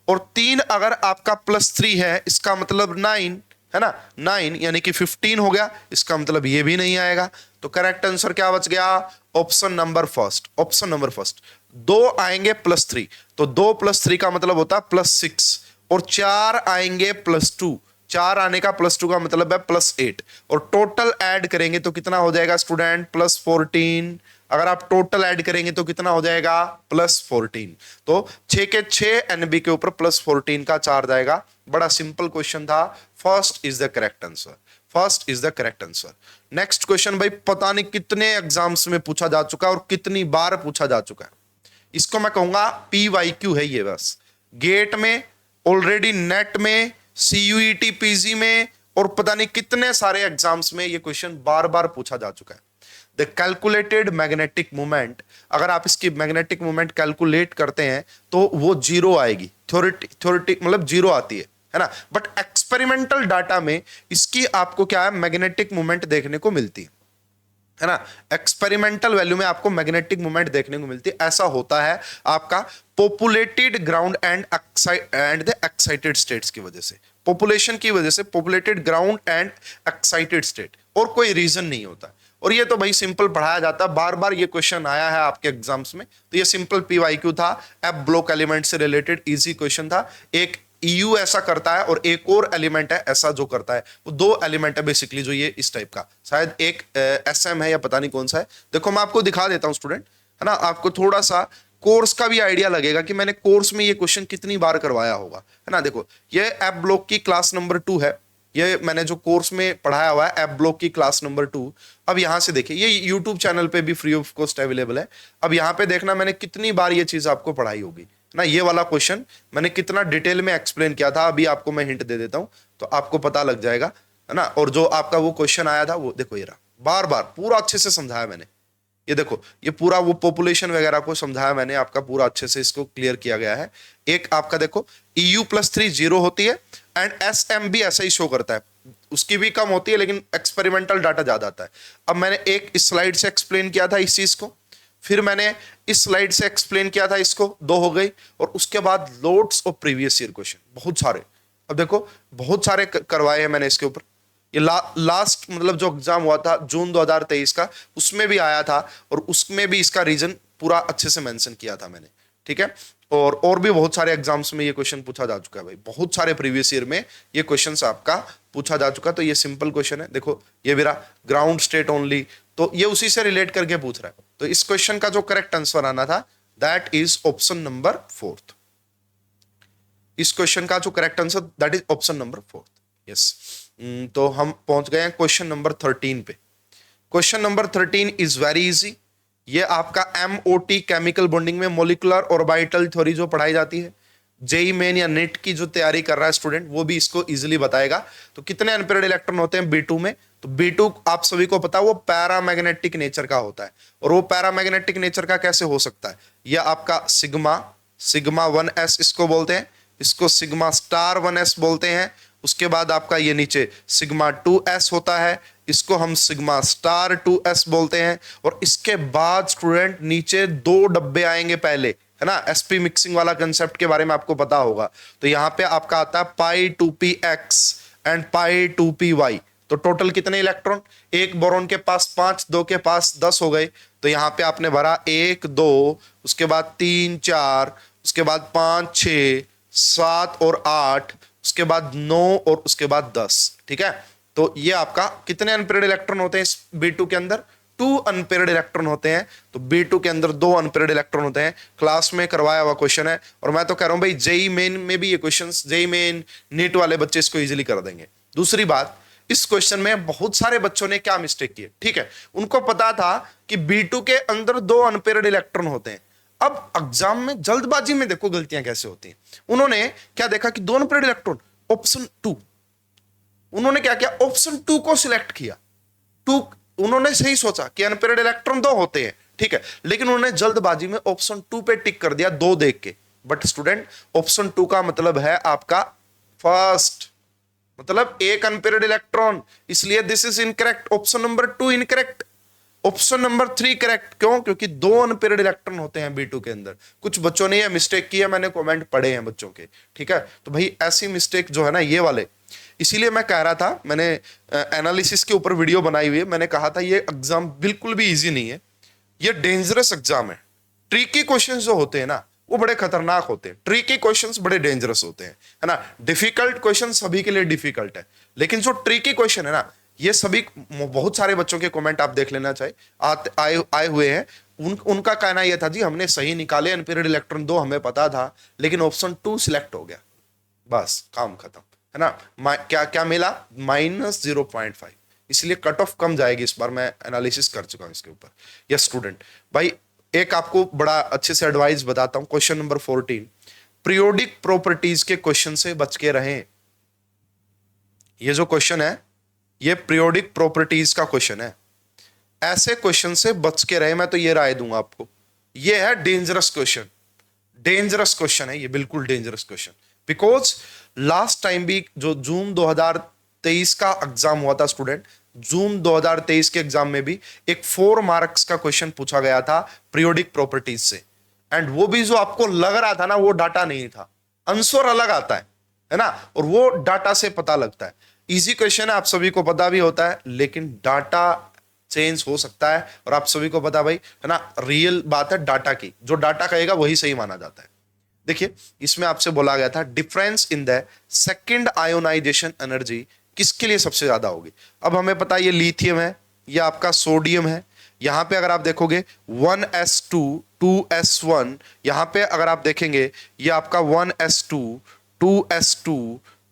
और 3 अगर आपका +3 है इसका मतलब 9, है ना, 9 यानी कि 15 हो गया, इसका मतलब ये भी नहीं आएगा। तो करेक्ट आंसर क्या बच गया, option number first, option number first. 2 आएंगे +3, तो 2 + 3 का मतलब होता है +6, और 4 आएंगे +2, 4 आने का +2 का मतलब है +8, और टोटल ऐड करेंगे तो कितना हो जाएगा स्टूडेंट, +14। अगर आप टोटल ऐड करेंगे तो कितना हो जाएगा, +14। तो 6 के 6 एनबी के ऊपर +14 का चार्ज आएगा। बड़ा सिंपल क्वेश्चन था। First is the correct answer, first is the correct answer. Next question भाई पता नहीं कितने एग्जाम्स में पूछा जा चुका है और कितनी बार पूछा जा चुका है। इसको मैं कहूंगा PYQ है ये, बस गेट में, ऑलरेडी नेट में, CUET PG में, और पता नहीं कितने सारे एग्जाम्स में ये क्वेश्चन बार बार पूछा जा चुका है। द कैलकुलेटेड मैग्नेटिक मोमेंट, अगर आप इसकी मैग्नेटिक मोमेंट कैलकुलेट करते हैं तो वो 0 आएगी, थ्योरेटिक मतलब 0 आती है ना। बट एक्सपेरिमेंटल डाटा में इसकी आपको क्या है, मैग्नेटिक मोमेंट देखने को मिलती है ना। एक्सपेरिमेंटल वैल्यू में आपको मैग्नेटिक मोमेंट देखने को मिलती है। ऐसा होता है आपका populated ground and the excited states की वजह से, पॉपुलेशन की वजह से, populated ground and excited state, और कोई रीजन नहीं होता। और ये तो भाई सिंपल पढ़ाया जाता है, बार बार ये क्वेश्चन आया है आपके एग्जाम्स में, तो ये सिंपल PYQ था, एफ ब्लॉक एलिमेंट से रिलेटेड इजी क्वेश्चन था। एक EU ऐसा करता है और एक और एलिमेंट है ऐसा जो करता है, वो 2 एलिमेंट है बेसिकली जो ये इस टाइप का, शायद एक SM है या पता नहीं कौन सा है। देखो मैं आपको दिखा देता हूं स्टूडेंट, है ना, आपको थोड़ा सा कोर्स का भी आइडिया लगेगा कि मैंने कोर्स में ये क्वेश्चन कितनी बार करवाया होगा, है ना। देखो ये एफ ब्लॉक की क्लास नंबर 2 है, ये मैंने जो कोर्स में पढ़ाया हुआ है एफ ब्लॉक की क्लास नंबर 2। अब यहां से देखिए, ये यूट्यूब चैनल पे भी फ्री ऑफ कॉस्ट अवेलेबल है। अब यहाँ पे देखना मैंने कितनी बार ये चीज आपको पढ़ाई होगी ना। ये वाला क्वेश्चन मैंने कितना डिटेल में एक्सप्लेन किया था, अभी आपको मैं हिंट दे देता हूं तो आपको पता लग जाएगा, है ना। और जो आपका वो क्वेश्चन आया था वो देखो, ये रहा, बार बार पूरा अच्छे से समझाया मैंने। ये देखो, ये पूरा वो पॉपुलेशन वगैरह को समझाया मैंने, आपका पूरा अच्छे से इसको क्लियर किया गया है। एक आपका देखो EU +3 0 होती है, एंड SM भी ऐसा ही शो करता है, उसकी भी कम होती है लेकिन एक्सपेरिमेंटल डाटा ज्यादा आता है। अब मैंने एक इस स्लाइड से एक्सप्लेन किया था इस चीज को, फिर मैंने इस स्लाइड से एक्सप्लेन किया था इसको, 2 हो गई, और उसके बाद loads of previous year question बहुत सारे। अब देखो बहुत सारे करवाए हैं मैंने इसके ऊपर। ये लास्ट मतलब जो एग्जाम हुआ था जून 2023 का, उसमें भी आया था, और उसमें भी इसका रीजन पूरा अच्छे से मेंशन किया था मैंने, ठीक है। और भी बहुत सारे एग्जाम्स में ये क्वेश्चन पूछा जा चुका है भाई, बहुत सारे प्रीवियस ईयर में ये क्वेश्चन आपका पूछा जा चुका है। तो ये सिंपल क्वेश्चन है, देखो ये मेरा ग्राउंड स्टेट ओनली, तो ये उसी से रिलेट करके पूछ रहा है। तो इस क्वेश्चन का जो करेक्ट आंसर आना था दैट इज ऑप्शन नंबर 4। इस क्वेश्चन का जो correct answer that is option number 4, yes. तो हम पहुंच गए हैं क्वेश्चन नंबर 13 पे। Question number 13 is very easy. ये आपका MOT केमिकल बॉन्डिंग में मोलिकुलर ऑर्बिटल थ्योरी जो पढ़ाई जाती है, जेई मेन या नेट की जो तैयारी कर रहा है स्टूडेंट वो भी इसको इजीली बताएगा। तो कितने अनपेयर्ड इलेक्ट्रॉन होते हैं B2 में, तो B2 आप सभी को पता है वो पैरामैग्नेटिक नेचर का होता है। और वो पैरामैग्नेटिक नेचर का कैसे हो सकता है, ये आपका सिग्मा 1s इसको बोलते हैं, इसको सिग्मा स्टार 1s बोलते हैं। उसके बाद आपका ये नीचे सिग्मा 2s होता है, इसको हम सिग्मा स्टार 2s बोलते हैं। और इसके बाद स्टूडेंट नीचे 2 डब्बे आएंगे पहले, है ना, sp मिक्सिंग वाला कंसेप्ट के बारे में आपको पता होगा। तो यहाँ पे आपका आता है π2px एंड π2py। तो टोटल कितने इलेक्ट्रॉन, एक बोरॉन के पास 5, 2 के पास 10 हो गए। तो यहाँ पे आपने भरा 1 2, उसके बाद 3 4, उसके बाद 5 6 7 और 8, उसके बाद 9 और उसके बाद 10, ठीक है। तो ये आपका कितने अनपेयर्ड इलेक्ट्रॉन होते हैं इस B2 के अंदर, 2 2 अनपेयर्ड इलेक्ट्रॉन होते हैं, तो B2 के अंदर 2 अनपेयर्ड इलेक्ट्रॉन होते हैं। क्लास में करवाया हुआ क्वेश्चन है, और मैं तो कह रहा हूं भाई जेई मेन में भी ये क्वेश्चंस, जेई मेन नीट वाले बच्चे इसको इजीली कर देंगे। दूसरी बात, इस क्वेश्चन में बहुत सारे बच्चों ने क्या मिस्टेक की है, ठीक है, उनको पता था कि B2 के अंदर 2 अनपेयर्ड इलेक्ट्रॉन होते हैं। अब एग्जाम में जल्दबाजी में देखो गलतियां कैसे होती हैं। उन्होंने क्या देखा कि 2 अनपेयर्ड इलेक्ट्रॉन, ऑप्शन 2, उन्होंने क्या किया, ऑप्शन 2 को सिलेक्ट किया। 2 उन्होंने सही सोचा कि अनपेयर्ड इलेक्ट्रॉन 2 होते हैं, ठीक है, लेकिन उन्होंने जल्दबाजी में ऑप्शन 2 पे टिक कर दिया 2 देख के। बट स्टूडेंट, ऑप्शन 2 का मतलब है आपका फर्स्ट, मतलब एक अनपेयर्ड इलेक्ट्रॉन, इसलिए this is incorrect. Option number 2 incorrect, option number 3 correct. क्यों? क्योंकि 2 अनपेयर्ड इलेक्ट्रॉन होते हैं B2 के अंदर। कुछ बच्चों ने ये मिस्टेक की है, मैंने कमेंट पढ़े हैं बच्चों के, ठीक है। तो भाई ऐसी मिस्टेक जो है ना, ये वाले, इसीलिए मैं कह रहा था, मैंने एनालिसिस के ऊपर वीडियो बनाई हुई है, मैंने कहा था ये एग्जाम बिल्कुल भी इजी नहीं है, ये डेंजरस एग्जाम है। ट्रिकी क्वेश्चंस जो होते हैं ना, वो बड़े खतरनाक होते हैं, ट्रिकी क्वेश्चंस बड़े डेंजरस होते हैं, है ना। डिफिकल्ट क्वेश्चन सभी के लिए डिफिकल्ट है, लेकिन जो ट्रिकी क्वेश्चन है ना, ये सभी, बहुत सारे बच्चों के कमेंट आप देख लेना चाहिए, आए हुए हैं। उनका कहना यह था जी हमने सही निकाले अनपेयर्ड इलेक्ट्रॉन 2, हमें पता था, लेकिन ऑप्शन 2 सिलेक्ट हो गया, बस काम खत्म, है ना। क्या क्या मिला, -0.5, इसलिए कट ऑफ कम जाएगी इस बार। मैं एनालिसिस कर चुका हूं इसके ऊपर। यस स्टूडेंट, भाई एक आपको बड़ा अच्छे से एडवाइस बताता हूं। क्वेश्चन नंबर 14, पीरियोडिक प्रॉपर्टीज के क्वेश्चन से बच के रहें। ये जो क्वेश्चन है, ये पीरियोडिक प्रॉपर्टीज का क्वेश्चन है, ऐसे क्वेश्चन से बच के रहे, मैं तो ये राय दूंगा आपको। ये है डेंजरस क्वेश्चन, डेंजरस क्वेश्चन है ये, बिल्कुल dangerous question. Because last time भी जो जून 2023 का एग्जाम हुआ था स्टूडेंट, जून 2023 के एग्जाम में भी एक 4 मार्क्स का क्वेश्चन पूछा गया था पीरियोडिक प्रॉपर्टीज से, एंड वो भी जो आपको लग रहा था ना, वो डाटा नहीं था, आंसर अलग आता है ना, और वो डाटा से पता लगता है। इजी क्वेश्चन है, आप सभी को पता भी होता है, लेकिन डाटा चेंज हो सकता है, और आप सभी को पता भाई, है ना, रियल बात है डाटा की, जो डाटा कहेगा वही सही माना जाता है। देखिए, इसमें आपसे बोला गया था difference in the second ionisation energy किसके लिए सबसे ज्यादा होगी। अब हमें पता है ये लिथियम है, ये आपका सोडियम है। यहां पे अगर आप देखोगे 1s2 2s1, यहां पे अगर आप देखेंगे ये आपका 1s2 2s2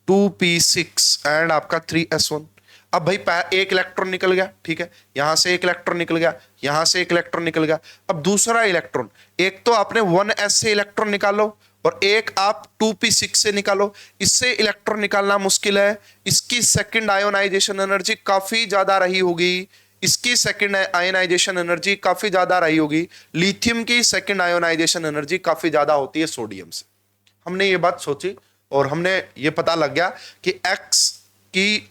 2p6 एंड आपका 3s1। अब भाई एक इलेक्ट्रॉन निकल गया, ठीक है, यहां से एक इलेक्ट्रॉन निकल गया, यहां से एक इलेक्ट्रॉन निकल गया। अब दूसरा इलेक्ट्रॉन, एक तो आपने 1s से इलेक्ट्रॉन निकालो, और एक आप 2p6 से निकालो। इससे इलेक्ट्रॉन निकालना मुश्किल है, इसकी सेकंड आयोनाइजेशन एनर्जी काफी ज्यादा रही होगी, इसकी सेकंड आयोनाइजेशन एनर्जी काफी ज्यादा रही होगी। लिथियम की सेकंड आयोनाइजेशन एनर्जी काफी ज्यादा होती है सोडियम से। हमने ये बात सोची, और हमने ये पता लग गया कि एक्स की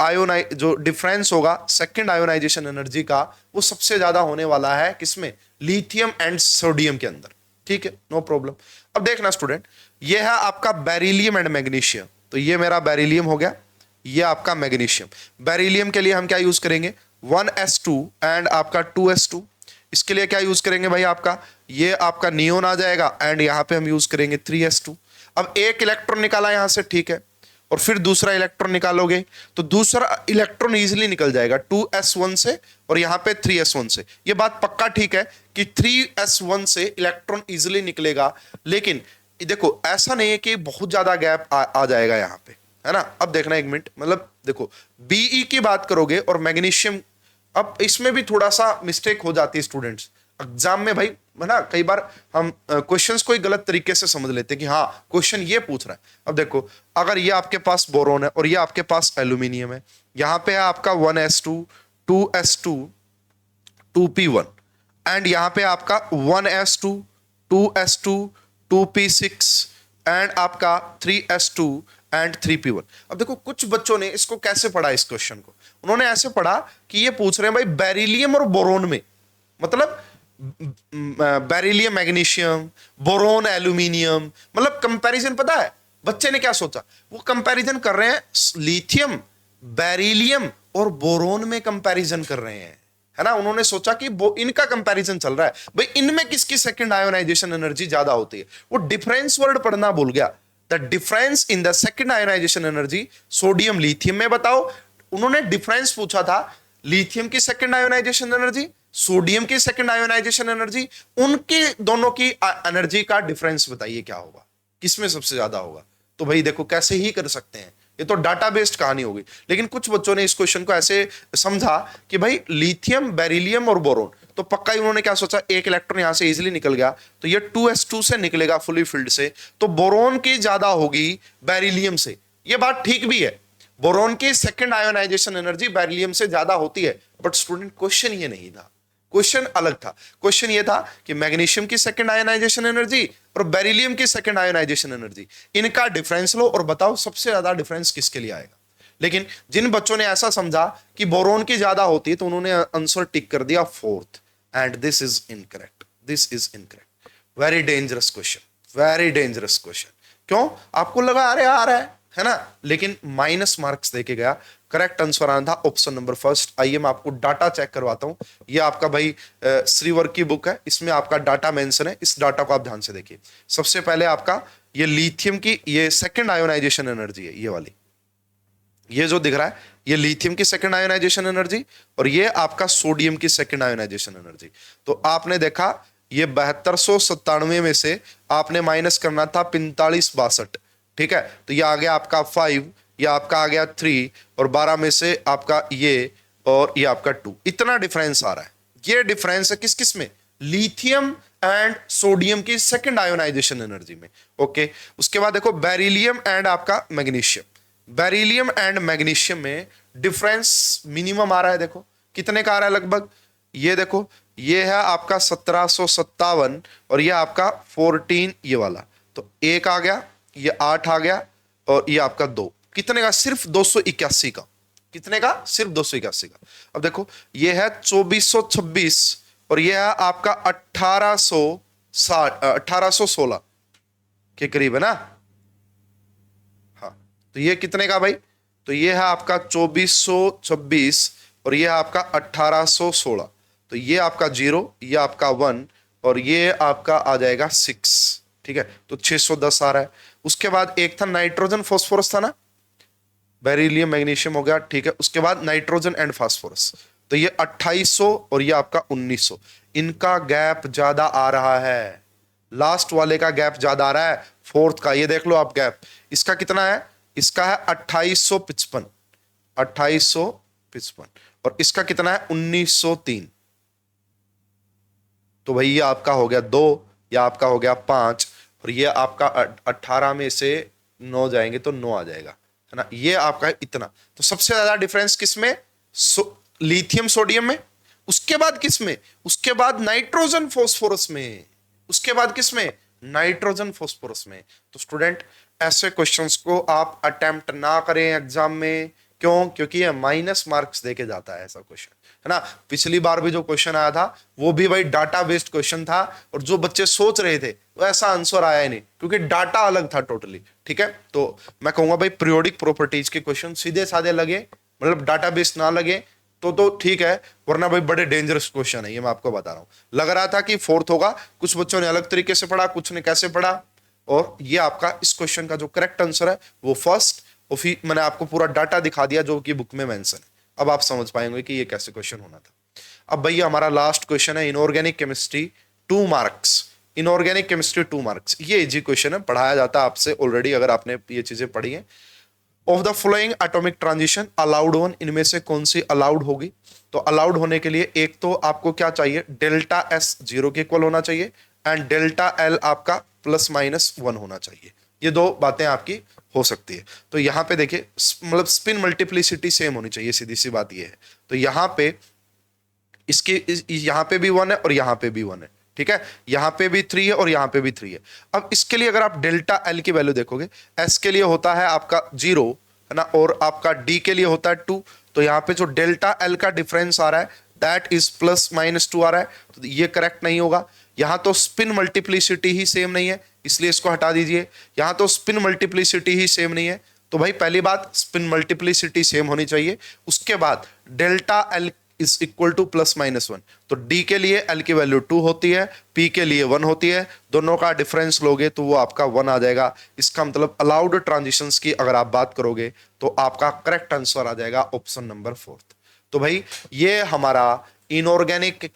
जो डिफरेंस होगा सेकंड आयोनाइजेशन एनर्जी का, वो सबसे ज्यादा होने वाला है किसमें, लिथियम एंड सोडियम के अंदर, ठीक है, नो प्रॉब्लम। अब देखना स्टूडेंट, ये है आपका बेरिलियम एंड मैग्नीशियम, तो ये मेरा बेरिलियम हो गया, ये आपका मैग्नीशियम। बेरिलियम के लिए हम क्या यूज करेंगे, 1s2 एंड आपका 2s2। इसके लिए क्या यूज करेंगे भाई, आपका ये आपका नियोन आ जाएगा, एंड यहां पे हम यूज करेंगे 3s2। अब एक इलेक्ट्रॉन निकाला यहां से, ठीक है, और फिर दूसरा इलेक्ट्रॉन निकालोगे तो दूसरा इलेक्ट्रॉन इजीली निकल जाएगा 2s1 से, और यहां पे 3s1 से। ये बात पक्का ठीक है कि 3s1 से इलेक्ट्रॉन इजीली निकलेगा, लेकिन देखो ऐसा नहीं है कि बहुत ज्यादा गैप आ जाएगा यहां पे, है ना। अब देखना एक मिनट, मतलब देखो Be की बात करोगे और मैग्नीशियम, अब इसमें भी थोड़ा सा मिस्टेक हो जाती है स्टूडेंट्स एग्जाम में भाई, है ना। कई बार हम क्वेश्चंस को गलत तरीके से समझ लेते हैं कि हाँ क्वेश्चन ये पूछ रहा है। अब देखो, अगर ये आपके पास बोरोन है और ये आपके पास एल्यूमिनियम है, यहां पे है आपका 1s2 2s2 2p1, एंड यहां पे आपका 1s2 2s2 2p6 एंड आपका 3s2 एंड 3p1। अब देखो कुछ बच्चों ने इसको कैसे पढ़ा, इस क्वेश्चन को उन्होंने ऐसे पढ़ा कि ये पूछ रहे हैं भाई बेरिलियम और बोरोन में, मतलब बेरिलियम मैग्नीशियम, बोरोन एल्यूमिनियम, मतलब कंपैरिजन। पता है बच्चे ने क्या सोचा, वो कंपैरिजन कर रहे हैं लिथियम, बेरिलियम और बोरोन में कंपैरिजन कर रहे हैं, है ना। उन्होंने सोचा कि इनका कंपैरिजन चल रहा है, भाई इनमें किसकी सेकंड आयोनाइजेशन एनर्जी ज्यादा होती है। वो डिफरेंस वर्ड पढ़ना भूल गया, the difference in the second ionisation energy sodium lithium में बताओ। उन्होंने डिफरेंस पूछा था लिथियम की सेकंड आयोनाइजेशन एनर्जी सोडियम की सेकंड आयोनाइजेशन एनर्जी, उनके दोनों की एनर्जी का डिफरेंस बताइए क्या होगा, किसमें सबसे ज्यादा होगा। तो भाई देखो कैसे ही कर सकते हैं, ये तो डाटा बेस्ड कहानी होगी। लेकिन कुछ बच्चों ने इस क्वेश्चन को ऐसे समझा कि भाई लिथियम, बेरिलियम और बोरोन, तो पक्का ही उन्होंने क्या सोचा, एक इलेक्ट्रॉन यहां से इजीली निकल गया तो ये 2s2 से निकलेगा फुली फील्ड से, तो बोरोन की ज्यादा होगी बेरिलियम से। ये बात ठीक भी है, बोरोन की सेकंड आयोनाइजेशन एनर्जी बेरिलियम से ज्यादा होती है, बट स्टूडेंट क्वेश्चन ये नहीं था, क्वेश्चन अलग था। क्वेश्चन ये था कि मैग्नीशियम की सेकंड आयोनाइजेशन एनर्जी और बेरिलियम की सेकंड आयोनाइजेशन एनर्जी, इनका डिफरेंस लो और बताओ सबसे ज्यादा डिफरेंस किसके लिए आएगा। लेकिन जिन बच्चों ने ऐसा समझा कि बोरोन की ज्यादा होती है तो उन्होंने आंसर टिक कर दिया fourth, and this is incorrect, this is incorrect. Very dangerous question, very dangerous question. क्यों? आपको लगा अरे आ रहा है ना, लेकिन माइनस मार्क्स देके गया। करेक्ट आंसर आना था ऑप्शन नंबर फर्स्ट। आइए मैं आपको डाटा चेक करवाता हूं। ये आपका भाई श्रीवर की बुक है, इसमें आपका डाटा मेंशन है, इस डाटा को आप ध्यान से देखिए। सबसे पहले आपका ये लिथियम की ये सेकंड आयोनाइजेशन एनर्जी है, ये वाली, ये जो दिख रहा है ये लिथियम की सेकंड आयोनाइजेशन एनर्जी, और ये आपका सोडियम की सेकंड आयोनाइजेशन एनर्जी। तो आपने देखा ये 7297 में से आपने माइनस करना था 4562, ठीक है, तो ये आ गया आपका 5, ये आपका आ गया 3, और 12 में से आपका ये, और ये आपका 2, इतना डिफरेंस आ रहा है। ये डिफरेंस है किस किस में, लिथियम एंड सोडियम की सेकंड आयोनाइजेशन एनर्जी में। ओके, उसके बाद देखो बेरिलियम एंड आपका मैग्नीशियम, बेरिलियम एंड मैग्नीशियम में डिफरेंस मिनिमम आ रहा है। देखो कितने का आ रहा है लगभग, ये देखो ये है आपका 1757 और ये आपका 14, ये वाला, तो 1 आ गया, ये 8 आ गया, और ये आपका 2, कितने का, सिर्फ 281 का, कितने का, सिर्फ 281 का। अब देखो ये है 2426 और ये है आपका 1816 के करीब है ना। हाँ, तो ये कितने का भाई, तो ये है आपका 2426 और ये है आपका 1816, तो ये आपका 0, ये आपका 1 और ये आपका आ जाएगा 6, ठीक है, तो 610 आ रहा है। उसके बाद एक था नाइट्रोजन फॉस्फोरस था ना, बेरिलियम मैग्नीशियम हो गया, ठीक है, उसके बाद नाइट्रोजन एंड फास्फोरस, तो ये 2800 और ये आपका 1900, इनका गैप ज्यादा आ रहा है, लास्ट वाले का गैप ज्यादा आ रहा है, फोर्थ का, ये देख लो आप गैप, इसका कितना है, इसका है 2855, 2855, और इसका कितना है 1903, तो भाई ये आपका हो गया 2, ये आपका हो गया 5, और ये आपका 18 में से 9 जाएंगे तो 9 आ जाएगा, है ना, ये आपका इतना। तो सबसे ज्यादा डिफरेंस किसमें, लिथियम सोडियम में, उसके बाद किसमें, उसके बाद नाइट्रोजन फॉस्फोरस में, उसके बाद किसमें, नाइट्रोजन फॉस्फोरस में। तो स्टूडेंट ऐसे क्वेश्चंस को आप अटेम्प्ट ना करें एग्जाम में, क्यों, क्योंकि ये माइनस मार्क्स देके जाता है ऐसा क्वेश्चन, है ना। पिछली बार भी जो क्वेश्चन आया था वो भी भाई डाटा बेस्ड क्वेश्चन था, और जो बच्चे सोच रहे थे वो ऐसा आंसर आया ही नहीं, क्योंकि डाटा अलग था टोटली, ठीक है। तो मैं कहूंगा भाई पीरियोडिक प्रॉपर्टीज के क्वेश्चन सीधे साधे लगे, मतलब डाटा बेस्ड ना लगे तो ठीक है, वरना भाई बड़े डेंजरस क्वेश्चन है, ये मैं आपको बता रहा हूं। लग रहा था कि फोर्थ होगा, कुछ बच्चों ने अलग तरीके से पढ़ा, कुछ ने कैसे पढ़ा, और ये आपका इस क्वेश्चन का जो करेक्ट आंसर है वो फर्स्ट, और फिर मैंने आपको पूरा डाटा दिखा दिया जो कि बुक में मेंशन है। अब आप समझ पाएंगे कि ये कैसे क्वेश्चन होना था। अब भैया हमारा लास्ट क्वेश्चन है inorganic chemistry 2 marks, inorganic chemistry 2 marks, ये इजी क्वेश्चन है, पढ़ाया जाता है आपसे ऑलरेडी अगर आपने ये चीजें पढ़ी हैं। Of the following atomic transition allowed one, इनमें से कौन सी अलाउड होगी। तो अलाउड होने के लिए एक तो आपको क्या चाहिए, डेल्टा एस 0 के इक्वल होना चाहिए, एंड डेल्टा एल आपका ±1 होना चाहिए। ये दो बातें आपकी हो सकती है। तो यहाँ पे देखिए मतलब स्पिन मल्टीप्लिसिटी सेम होनी चाहिए, सीधी सी बात ये है। तो यहाँ पे इसके यहाँ पे भी 1 है और यहाँ पे भी 1 है, ठीक है, यहाँ पे भी 3 है और यहाँ पे भी 3 है। अब इसके लिए अगर आप डेल्टा एल की वैल्यू देखोगे, एस के लिए होता है आपका 0, है ना, और आपका डी के लिए होता है 2, तो यहाँ पे जो डेल्टा एल का डिफरेंस आ रहा है दैट इज +-2 आ रहा है, तो ये करेक्ट नहीं होगा। यहाँ तो स्पिन मल्टीप्लिसिटी ही सेम नहीं है, इसलिए इसको हटा दीजिए। यहाँ तो स्पिन मल्टीप्लिसिटी ही सेम नहीं है, तो भाई पहली बात स्पिन मल्टीप्लिसिटी सेम होनी चाहिए। उसके बाद delta L is equal to +-1, तो डी के लिए एल की वैल्यू 2 होती है, पी के लिए 1 होती है, दोनों का डिफरेंस लोगे तो वो आपका 1 आ जाएगा। इसका मतलब अलाउड ट्रांजिशंस की अगर आप बात करोगे तो आपका करेक्ट आंसर आ जाएगा ऑप्शन नंबर 4। तो भाई ये हमारा इनऑर्गेनिक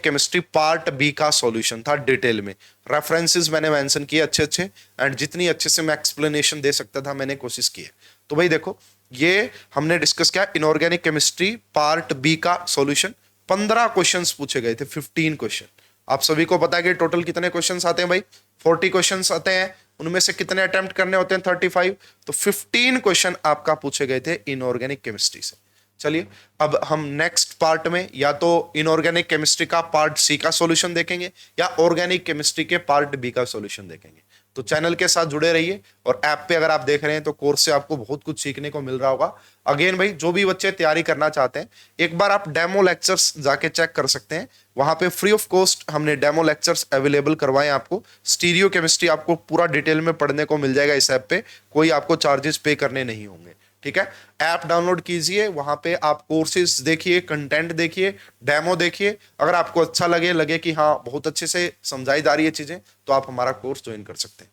केमिस्ट्री पार्ट बी का सॉल्यूशन था डिटेल में। रेफरेंसेस मैंने मेंशन किए अच्छे अच्छे, एंड जितनी अच्छे से मैं एक्सप्लेनेशन दे सकता था मैंने कोशिश की है। तो भाई देखो, ये हमने डिस्कस किया इनऑर्गेनिक केमिस्ट्री पार्ट बी का सॉल्यूशन। 15 क्वेश्चंस पूछे गए थे, 15 क्वेश्चन। आप सभी को पता है कि टोटल कितने क्वेश्चंस आते हैं भाई, 40 क्वेश्चंस आते हैं, उनमें से कितने अटेम्प्ट करने होते हैं, 35। तो 15 क्वेश्चन आपका पूछे गए थे इनऑर्गेनिक केमिस्ट्री से। चलिए अब हम नेक्स्ट पार्ट में या तो इनऑर्गेनिक केमिस्ट्री का पार्ट सी का सॉल्यूशन देखेंगे या ऑर्गेनिक केमिस्ट्री के पार्ट बी का सॉल्यूशन देखेंगे। तो चैनल के साथ जुड़े रहिए, और ऐप पे अगर आप देख रहे हैं तो कोर्स से आपको बहुत कुछ सीखने को मिल रहा होगा। अगेन भाई, जो भी बच्चे तैयारी करना चाहते हैं एक बार आप डेमो लेक्चर्स जाके चेक कर सकते हैं। वहां पे फ्री ऑफ कॉस्ट हमने डेमो लेक्चर्स अवेलेबल करवाए आपको। स्टीरियो केमिस्ट्री आपको पूरा डिटेल में पढ़ने को मिल जाएगा इस ऐप पे, कोई आपको चार्जेस पे करने नहीं होंगे। ठीक है, ऐप डाउनलोड कीजिए, वहां पे आप कोर्सेज देखिए, कंटेंट देखिए, डेमो देखिए। अगर आपको अच्छा लगे कि हाँ बहुत अच्छे से समझाई जा रही है चीजें, तो आप हमारा कोर्स ज्वाइन कर सकते हैं।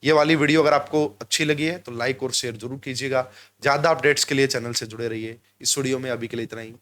ये वाली वीडियो अगर आपको अच्छी लगी है तो लाइक और शेयर जरूर कीजिएगा। ज्यादा अपडेट्स के लिए चैनल से जुड़े रहिए। इस वीडियो में अभी के लिए इतना ही।